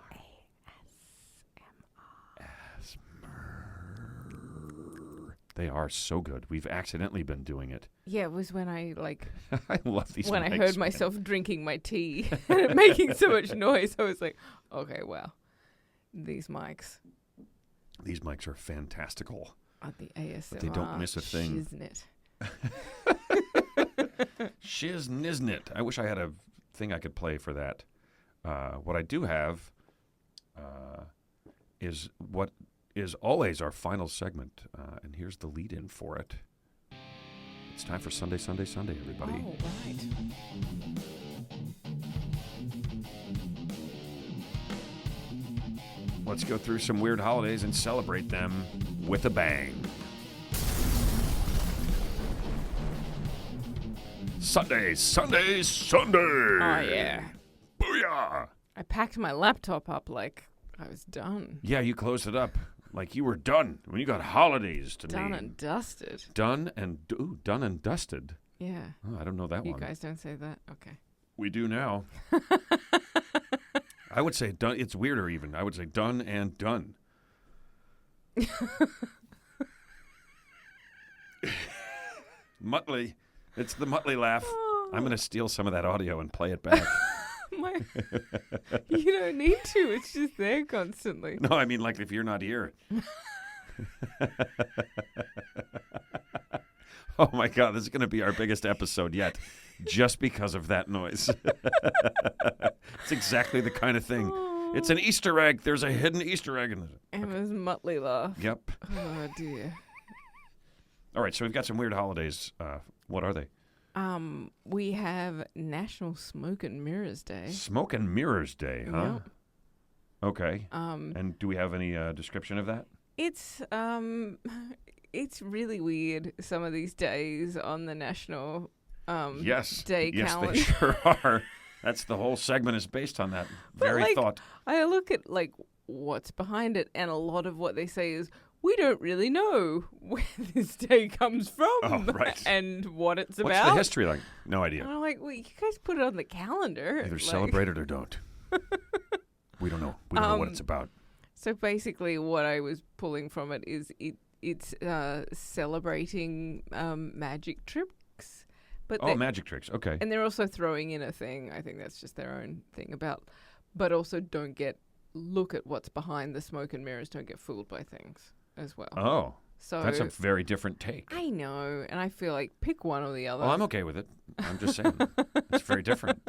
They are so good. We've accidentally been doing it. Yeah, it was when I I love these when mics, I heard myself drinking my tea and it making so much noise. I was like, okay, well, these mics are fantastical. are the ASMR. But they don't miss a thing. Shiznit. Shizniznit. I wish I had a thing I could play for that. What I do have is what is always our final segment, and here's the lead-in for it. It's time for Sunday, Sunday, Sunday, everybody. Oh, right. Let's go through some weird holidays and celebrate them with a bang. Sunday, Sunday, Sunday! Oh, yeah. Booyah! I packed my laptop up like I was done. Yeah, you closed it up like you were done when you got holidays to Done me. and dusted. Done and dusted. Yeah. Oh, I don't know that You one. guys don't say that? Okay. We do now. I would say done. It's weirder even. I would say done and done. Muttley. It's the Muttley laugh. I'm going to steal some of that audio and play it back. You don't need to. It's just there constantly. No, I mean like if you're not here. Oh my God, this is going to be our biggest episode yet, just because of that noise. It's exactly the kind of thing. It's an Easter egg. There's a hidden Easter egg in it. Emma's Muttley laugh. Yep. Oh dear. All right, so we've got some weird holidays. What are they? We have National Smoke and Mirrors Day. Smoke and Mirrors Day, huh? Yep. Okay. And do we have any description of that? It's really weird. Some of these days on the national day calendar. Yes, they sure are. That's the whole segment is based on that very thought. I look at what's behind it, and a lot of what they say is we don't really know where this day comes from and what it's What's about. the history like? No idea. And I'm like, well, you guys put it on the calendar. Either celebrate it or don't. We don't know. We don't know what it's about. So basically what I was pulling from it is it's celebrating magic tricks. But magic tricks. Okay. And they're also throwing in a thing, I think that's just their own thing about, but also look at what's behind the smoke and mirrors, don't get fooled by things as well. Oh. So that's a very different take. I know, and I feel like pick one or the other. Well, I'm okay with it. I'm just saying. It's very different.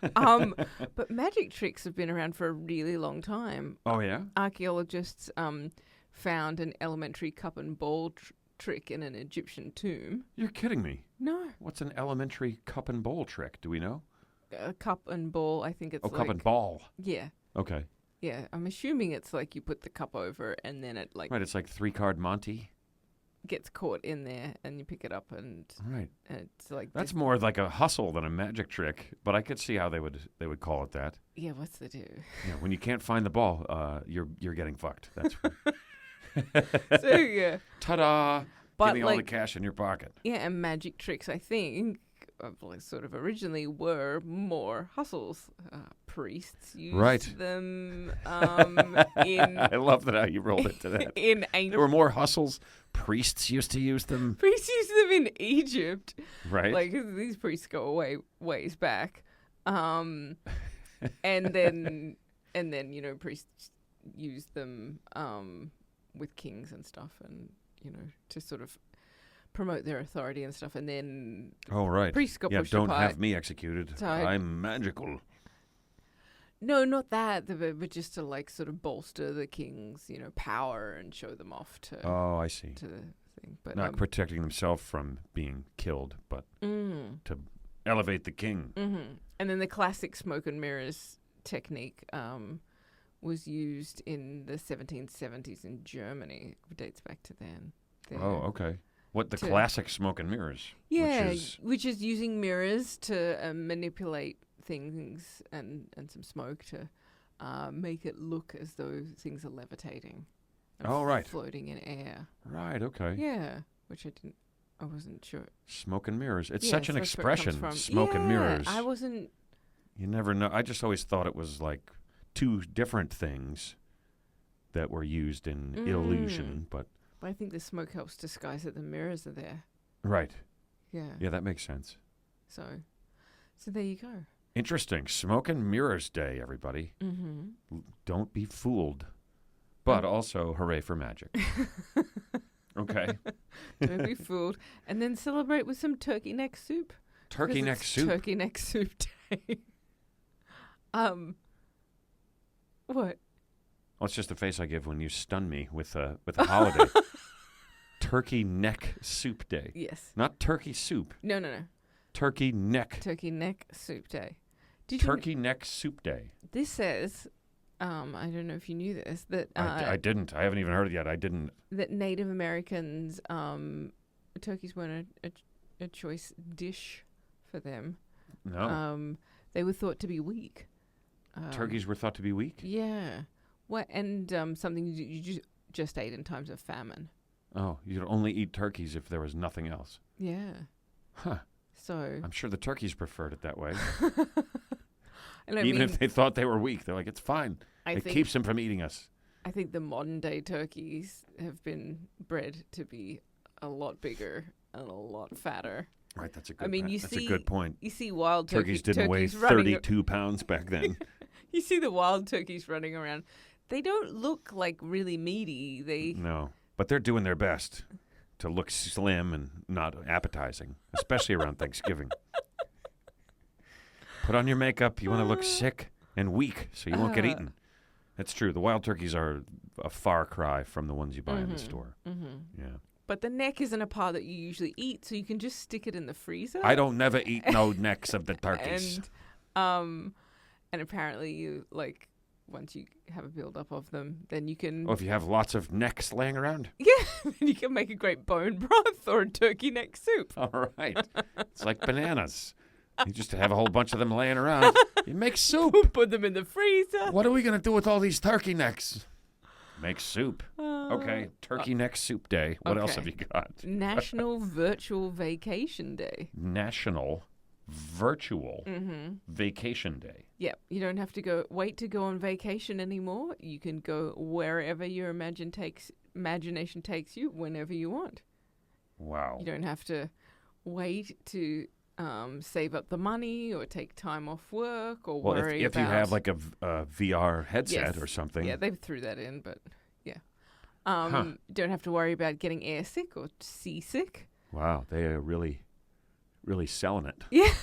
But magic tricks have been around for a really long time. Oh, yeah? Archaeologists found an elementary cup and ball trick in an Egyptian tomb. You're kidding me. No. What's an elementary cup and bowl trick? Do we know? A cup and ball, I think it's cup and ball. Yeah. Okay. Yeah, I'm assuming it's like you put the cup over and then it like... Right, it's like 3-card Monty. Gets caught in there and you pick it up and... Right. And it's like... That's more like a hustle than a magic trick, but I could see how they would call it that. Yeah, what's the do? Yeah, when you can't find the ball, you're getting fucked. That's So, yeah. Ta-da! But Give me all the cash in your pocket. Yeah, and magic tricks, I think, sort of originally were more hustles. Priests used them in... I love that how you rolled into that. There were more hustles. Priests used to use them. Priests used them in Egypt. Right. Like, these priests go ways back. And then, priests used them with kings and stuff and, to sort of promote their authority and stuff. And then priests got pushed don't apart. have me executed. I'm magical. No, not that, but just to like sort of bolster the king's, power and show them off to. Oh, I see. To the thing, but not protecting themselves from being killed, but to elevate the king. Mm-hmm. And then the classic smoke and mirrors technique was used in the 1770s in Germany. It dates back to then. Oh, okay. What the classic smoke and mirrors? Yeah, which is using mirrors to manipulate things and some smoke to make it look as though things are levitating. Floating in air. Right, okay. Yeah, which I wasn't sure. Smoke and mirrors. It's such an expression, smoke and mirrors. I wasn't. You never know. I just always thought it was like two different things that were used in illusion, but I think the smoke helps disguise that the mirrors are there. Right. Yeah. Yeah, that makes sense. So there you go. Interesting. Smoke and Mirrors Day, everybody. Mm-hmm. Don't be fooled. But also, hooray for magic. Okay. Don't be fooled. And then celebrate with some turkey neck soup. Turkey neck soup? Turkey neck soup day. What? Well, it's just the face I give when you stun me with a holiday. Turkey neck soup day. Yes. Not turkey soup. No. Turkey neck. Turkey neck soup day. Turkey neck soup day. This says, I don't know if you knew this, that... I didn't. I haven't even heard it yet. I didn't. That Native Americans, turkeys weren't a choice dish for them. No. They were thought to be weak. Turkeys were thought to be weak? Yeah. And something you just ate in times of famine. Oh, you'd only eat turkeys if there was nothing else. Yeah. Huh. So I'm sure the turkeys preferred it that way. And Even if they thought they were weak, they're like, it's fine. It keeps them from eating us. I think the modern day turkeys have been bred to be a lot bigger and a lot fatter. Right, that's a good. That's a good point. You see wild turkeys didn't weigh 32 pounds back then. You see the wild turkeys running around. They don't look like really meaty. No, but they're doing their best to look slim and not appetizing, especially around Thanksgiving. Put on your makeup. You want to look sick and weak so you won't get eaten. That's true. The wild turkeys are a far cry from the ones you buy in the store. Mm-hmm. Yeah. But the neck isn't a part that you usually eat, so you can just stick it in the freezer. I don't never eat no necks of the turkeys. And apparently you, once you have a build-up of them, then you can... Oh, if you have lots of necks laying around? Yeah, then you can make a great bone broth or a turkey neck soup. All right. It's like bananas. You just have a whole bunch of them laying around. You make soup. Put them in the freezer. What are we going to do with all these turkey necks? Make soup. Okay, turkey neck soup day. What else have you got? National Virtual Vacation Day. National Virtual Vacation Day. Yep, you don't have to wait to go on vacation anymore. You can go wherever your imagination takes you whenever you want. Wow. You don't have to wait to save up the money or take time off work or worry if about... you have like a VR headset or something. Yeah, they threw that in, but yeah. Don't have to worry about getting airsick or seasick. Wow, they are really selling it. Yeah.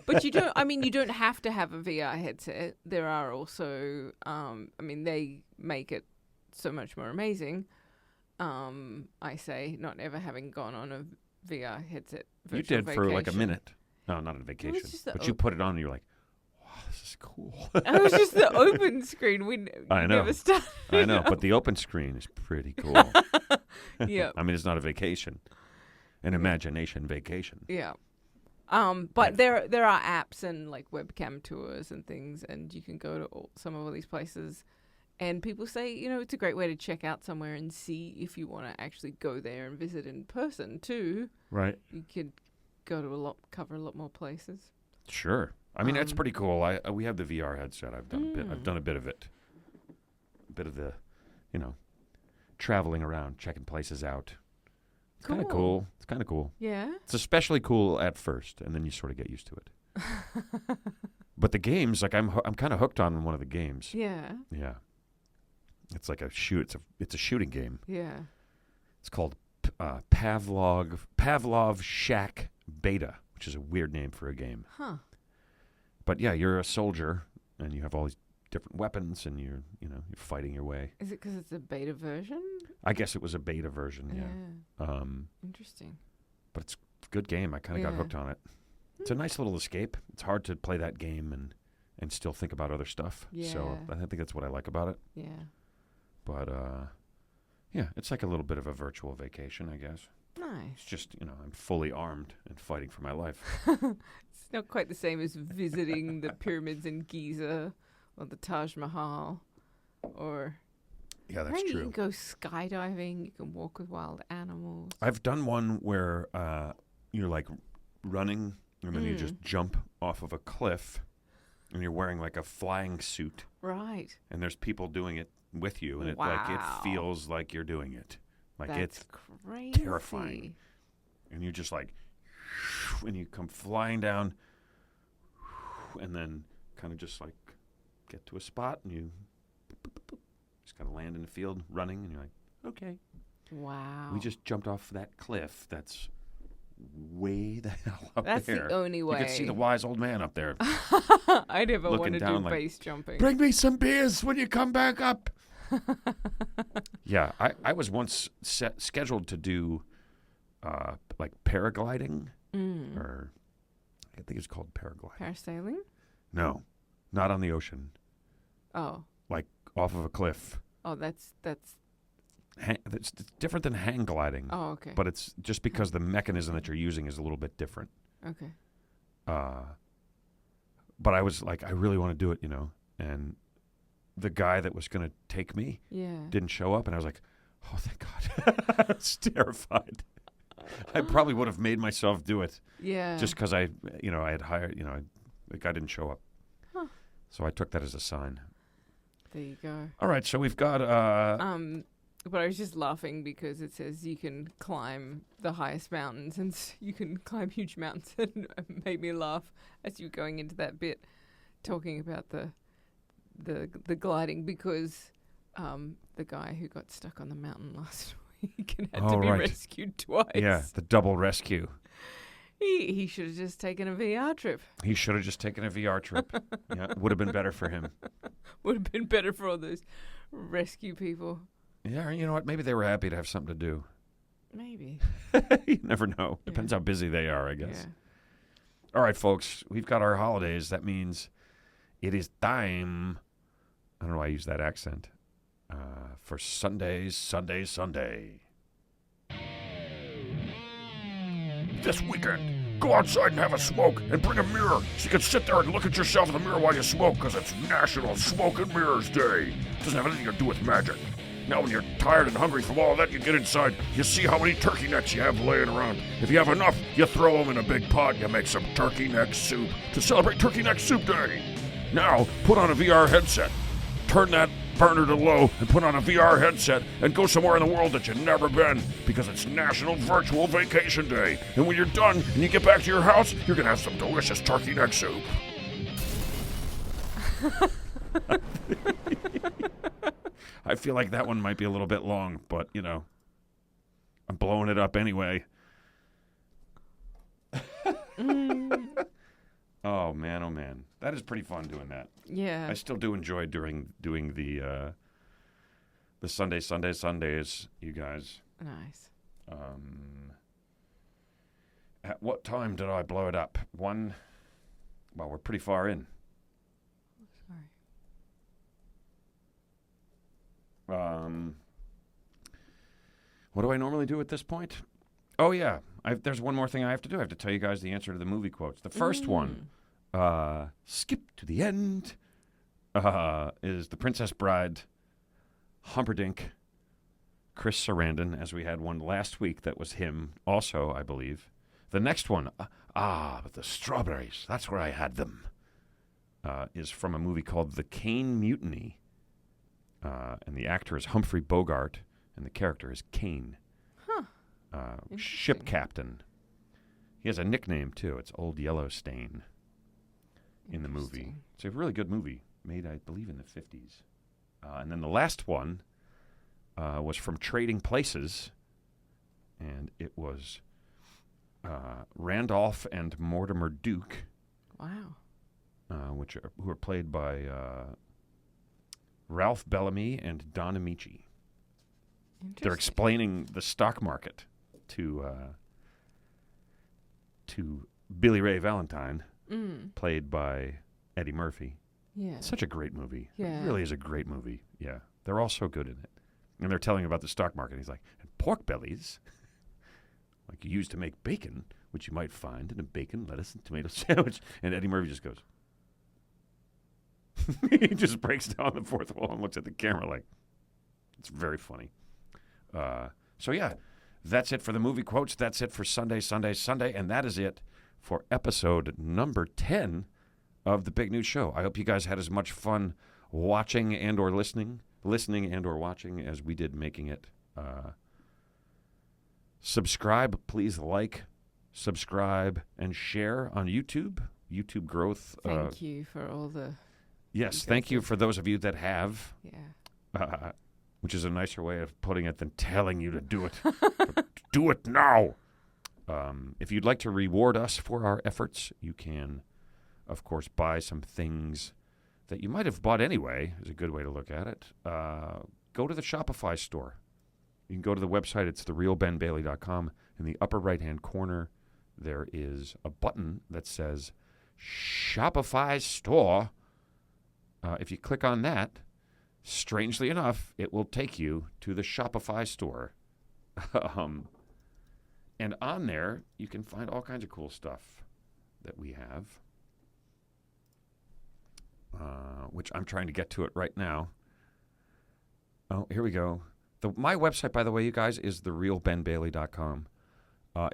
But you don't have to have a VR headset. There are also, they make it so much more amazing. I say, not ever having gone on a VR headset. You did for like a minute. No, not a vacation. But you put it on and you're like, wow, this is cool. It was just the open screen. I know. Never started. I know, but the open screen is pretty cool. Yeah. I mean, it's not a vacation. An imagination vacation. Yeah. But there are apps and like webcam tours and things, and you can go to some of all these places. And people say, it's a great way to check out somewhere and see if you want to actually go there and visit in person too. Right. You could cover a lot more places. Sure. I mean, that's pretty cool. We have the VR headset. I've done a bit of it. A bit of the, traveling around, checking places out. It's kind of cool. It's kind of cool. Yeah. It's especially cool at first, and then you sort of get used to it. But the games, like I'm kind of hooked on one of the games. Yeah. Yeah. It's like it's a shooting game. Yeah. It's called Pavlov Shack Beta, which is a weird name for a game. Huh. But yeah, you're a soldier and you have all these different weapons and you're fighting your way. Is it because it's a beta version? I guess it was a beta version, yeah. Interesting. But it's a good game. I kind of got hooked on it. It's a nice little escape. It's hard to play that game and still think about other stuff. Yeah. So I think that's what I like about it. Yeah. But yeah, it's like a little bit of a virtual vacation, I guess. Nice. It's just, I'm fully armed and fighting for my life. It's not quite the same as visiting the pyramids in Giza or the Taj Mahal or... Yeah, that's true. You can go skydiving. You can walk with wild animals. I've done one where you're like running and then you just jump off of a cliff and you're wearing like a flying suit. Right. And there's people doing it with you and it feels like you're doing it. Like it's crazy. Terrifying. And you're just like, and you come flying down and then kind of just like get to a spot and you just kind of land in the field running and you're like, okay. Wow. We just jumped off that cliff that's way the hell up there. That's the only way. You can see the wise old man up there. I never want to do base jumping. Bring me some beers when you come back up. Yeah, I was once scheduled to do like paragliding, or I think it's called paragliding. Parasailing? No, not on the ocean. Oh. Like off of a cliff. Oh, that's it's different than hang gliding. Oh, okay. But it's just because the mechanism that you're using is a little bit different. Okay. But I was like, I really want to do it, and the guy that was going to take me didn't show up, and I was like, oh, thank God. I was terrified. I probably would have made myself do it. Yeah. Just because I had hired, the guy didn't show up. Huh. So I took that as a sign. There you go. All right, so we've got... But I was just laughing because it says you can climb the highest mountains and you can climb huge mountains, and it made me laugh as you were going into that bit talking about the gliding because the guy who got stuck on the mountain last week and had to be rescued twice. Yeah, the double rescue. He should have just taken a VR trip. He should have just taken a VR trip. Yeah, would have been better for him. Would have been better for all those rescue people. Yeah, you know what? Maybe they were happy to have something to do. Maybe. You never know. Depends how busy they are, I guess. Yeah. All right, folks. We've got our holidays. That means it is time. I don't know why I use that accent. For Sunday. This weekend Go outside and have a smoke, and bring a mirror so you can sit there and look at yourself in the mirror while you smoke, because it's National Smoke and Mirrors Day. It doesn't have anything to do with magic. Now when you're tired and hungry from all that, you get inside, you see how many turkey necks you have laying around. If you have enough, you throw them in a big pot and you make some turkey neck soup to celebrate Turkey Neck Soup Day. Now, put on a VR headset. Turn that burner to low and put on a VR headset and go somewhere in the world that you've never been, because it's National Virtual Vacation Day. And when you're done and you get back to your house, you're going to have some delicious turkey neck soup. I feel like that one might be a little bit long, but, you know, I'm blowing it up anyway. Oh, man. That is pretty fun doing that. Yeah. I still do enjoy doing the Sundays, you guys. Nice. At what time did I blow it up? Well, we're pretty far in. Sorry. What do I normally do at this point? Oh, yeah. There's one more thing I have to do. I have to tell you guys the answer to the movie quotes. The first one, skip to the end, is The Princess Bride, Humperdinck, Chris Sarandon, as we had one last week that was him also, I believe. The next one, but the strawberries, that's where I had them, is from a movie called The Kane Mutiny. And the actor is Humphrey Bogart, and the character is Kane. Ship captain. He has a nickname, too. It's Old Yellow Stain in the movie. It's a really good movie, made, I believe, in the 50s. And then the last one was from Trading Places, and it was Randolph and Mortimer Duke. Wow. Who are played by Ralph Bellamy and Don Amici. They're explaining the stock market to Billy Ray Valentine, played by Eddie Murphy. Yeah. It's such a great movie. Yeah. It really is a great movie. Yeah. They're all so good in it. And they're telling about the stock market. He's like, pork bellies, like you use to make bacon, which you might find in a bacon, lettuce, and tomato sandwich. And Eddie Murphy just goes, he just breaks down the fourth wall and looks at the camera like, it's very funny. So, yeah, that's it for the movie quotes. That's it for Sunday. And that is it for episode number 10 of The Big News Show. I hope you guys had as much fun watching and or listening and or watching as we did making it. Subscribe, please subscribe, and share on YouTube. YouTube growth. Thank you for all the... Yes, thank you for those of you that have. Yeah. Which is a nicer way of putting it than telling you to do it. Do it now. If you'd like to reward us for our efforts, you can, of course, buy some things that you might have bought anyway, is a good way to look at it. Go to the Shopify store. You can go to the website. It's therealbenbailey.com. In the upper right-hand corner, there is a button that says Shopify Store. If you click on that, strangely enough, it will take you to the Shopify store. And on there, you can find all kinds of cool stuff that we have, which I'm trying to get to it right now. Oh, here we go. My website, by the way, you guys, is therealbenbailey.com.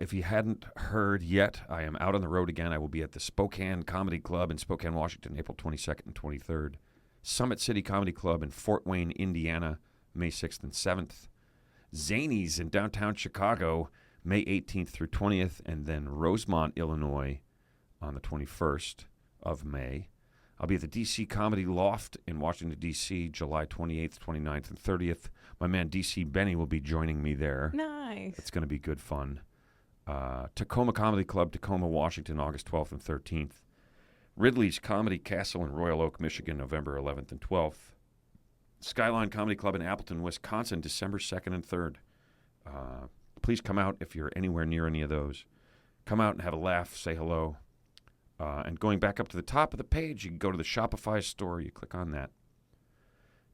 If you hadn't heard yet, I am out on the road again. I will be at the Spokane Comedy Club in Spokane, Washington, April 22nd and 23rd. Summit City Comedy Club in Fort Wayne, Indiana, May 6th and 7th. Zanies in downtown Chicago, May 18th through 20th. And then Rosemont, Illinois on the 21st of May. I'll be at the D.C. Comedy Loft in Washington, D.C., July 28th, 29th, and 30th. My man D.C. Benny will be joining me there. Nice. It's going to be good fun. Tacoma Comedy Club, Tacoma, Washington, August 12th and 13th. Ridley's Comedy Castle in Royal Oak, Michigan, November 11th and 12th. Skyline Comedy Club in Appleton, Wisconsin, December 2nd and 3rd. Please come out if you're anywhere near any of those. Come out and have a laugh, say hello. And going back up to the top of the page, you can go to the Shopify store. You click on that.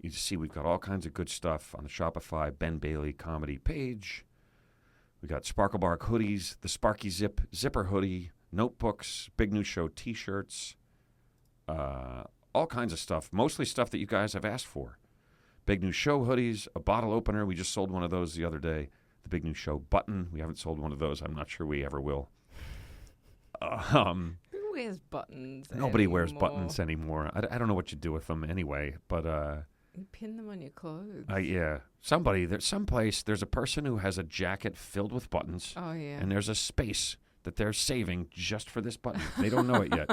You see we've got all kinds of good stuff on the Shopify Ben Bailey comedy page. We got Sparklebark hoodies, the Sparky zipper hoodie, notebooks, Big New Show T-shirts, all kinds of stuff, mostly stuff that you guys have asked for. Big New Show hoodies, a bottle opener. We just sold one of those the other day. The Big New Show button. We haven't sold one of those. I'm not sure we ever will. Who wears buttons Nobody wears anymore? buttons anymore. I don't know what you do with them anyway, but You pin them on your clothes. yeah. There's a person who has a jacket filled with buttons, Oh, yeah. and there's a space that they're saving just for this button. They don't know it yet.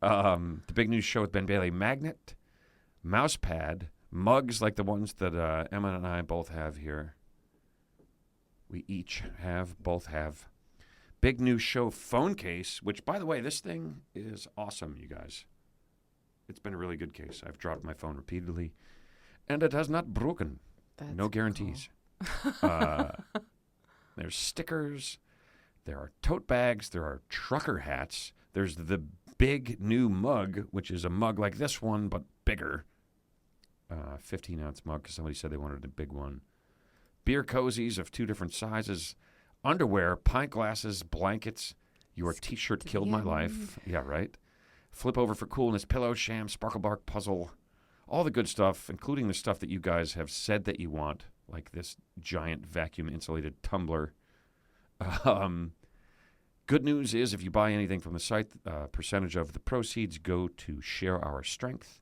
The Big News Show with Ben Bailey magnet, mouse pad, mugs like the ones that Emma and I both have here. We both have. Big News Show phone case, which, by the way, this thing is awesome, you guys. It's been a really good case. I've dropped my phone repeatedly, and it has not broken. That's No guarantees. There's stickers. There are tote bags. There are trucker hats. There's the big new mug, which is a mug like this one, but bigger. 15-ounce mug, because somebody said they wanted a big one. Beer cozies of 2 different sizes. Underwear, pint glasses, blankets. Your T-shirt killed my life. Yeah, right. Flip over for coolness, pillow, sham, sparkle bark, puzzle. All the good stuff, including the stuff that you guys have said that you want, like this giant vacuum-insulated tumbler. Good news is if you buy anything from the site, percentage of the proceeds go to Share Our Strength.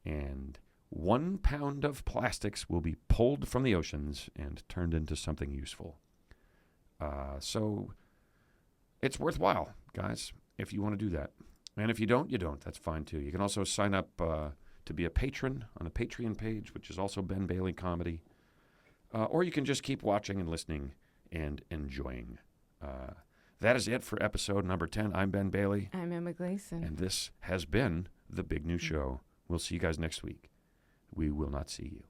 And 1 pound of plastics will be pulled from the oceans and turned into something useful. So it's worthwhile, guys, if you want to do that. And if you don't, you don't. That's fine, too. You can also sign up to be a patron on the Patreon page, which is also Ben Bailey Comedy. Or you can just keep watching and listening and enjoying. That is it for episode number 10. I'm Ben Bailey. I'm Emma Gleeson. And this has been The Big New Show. We'll see you guys next week. We will not see you.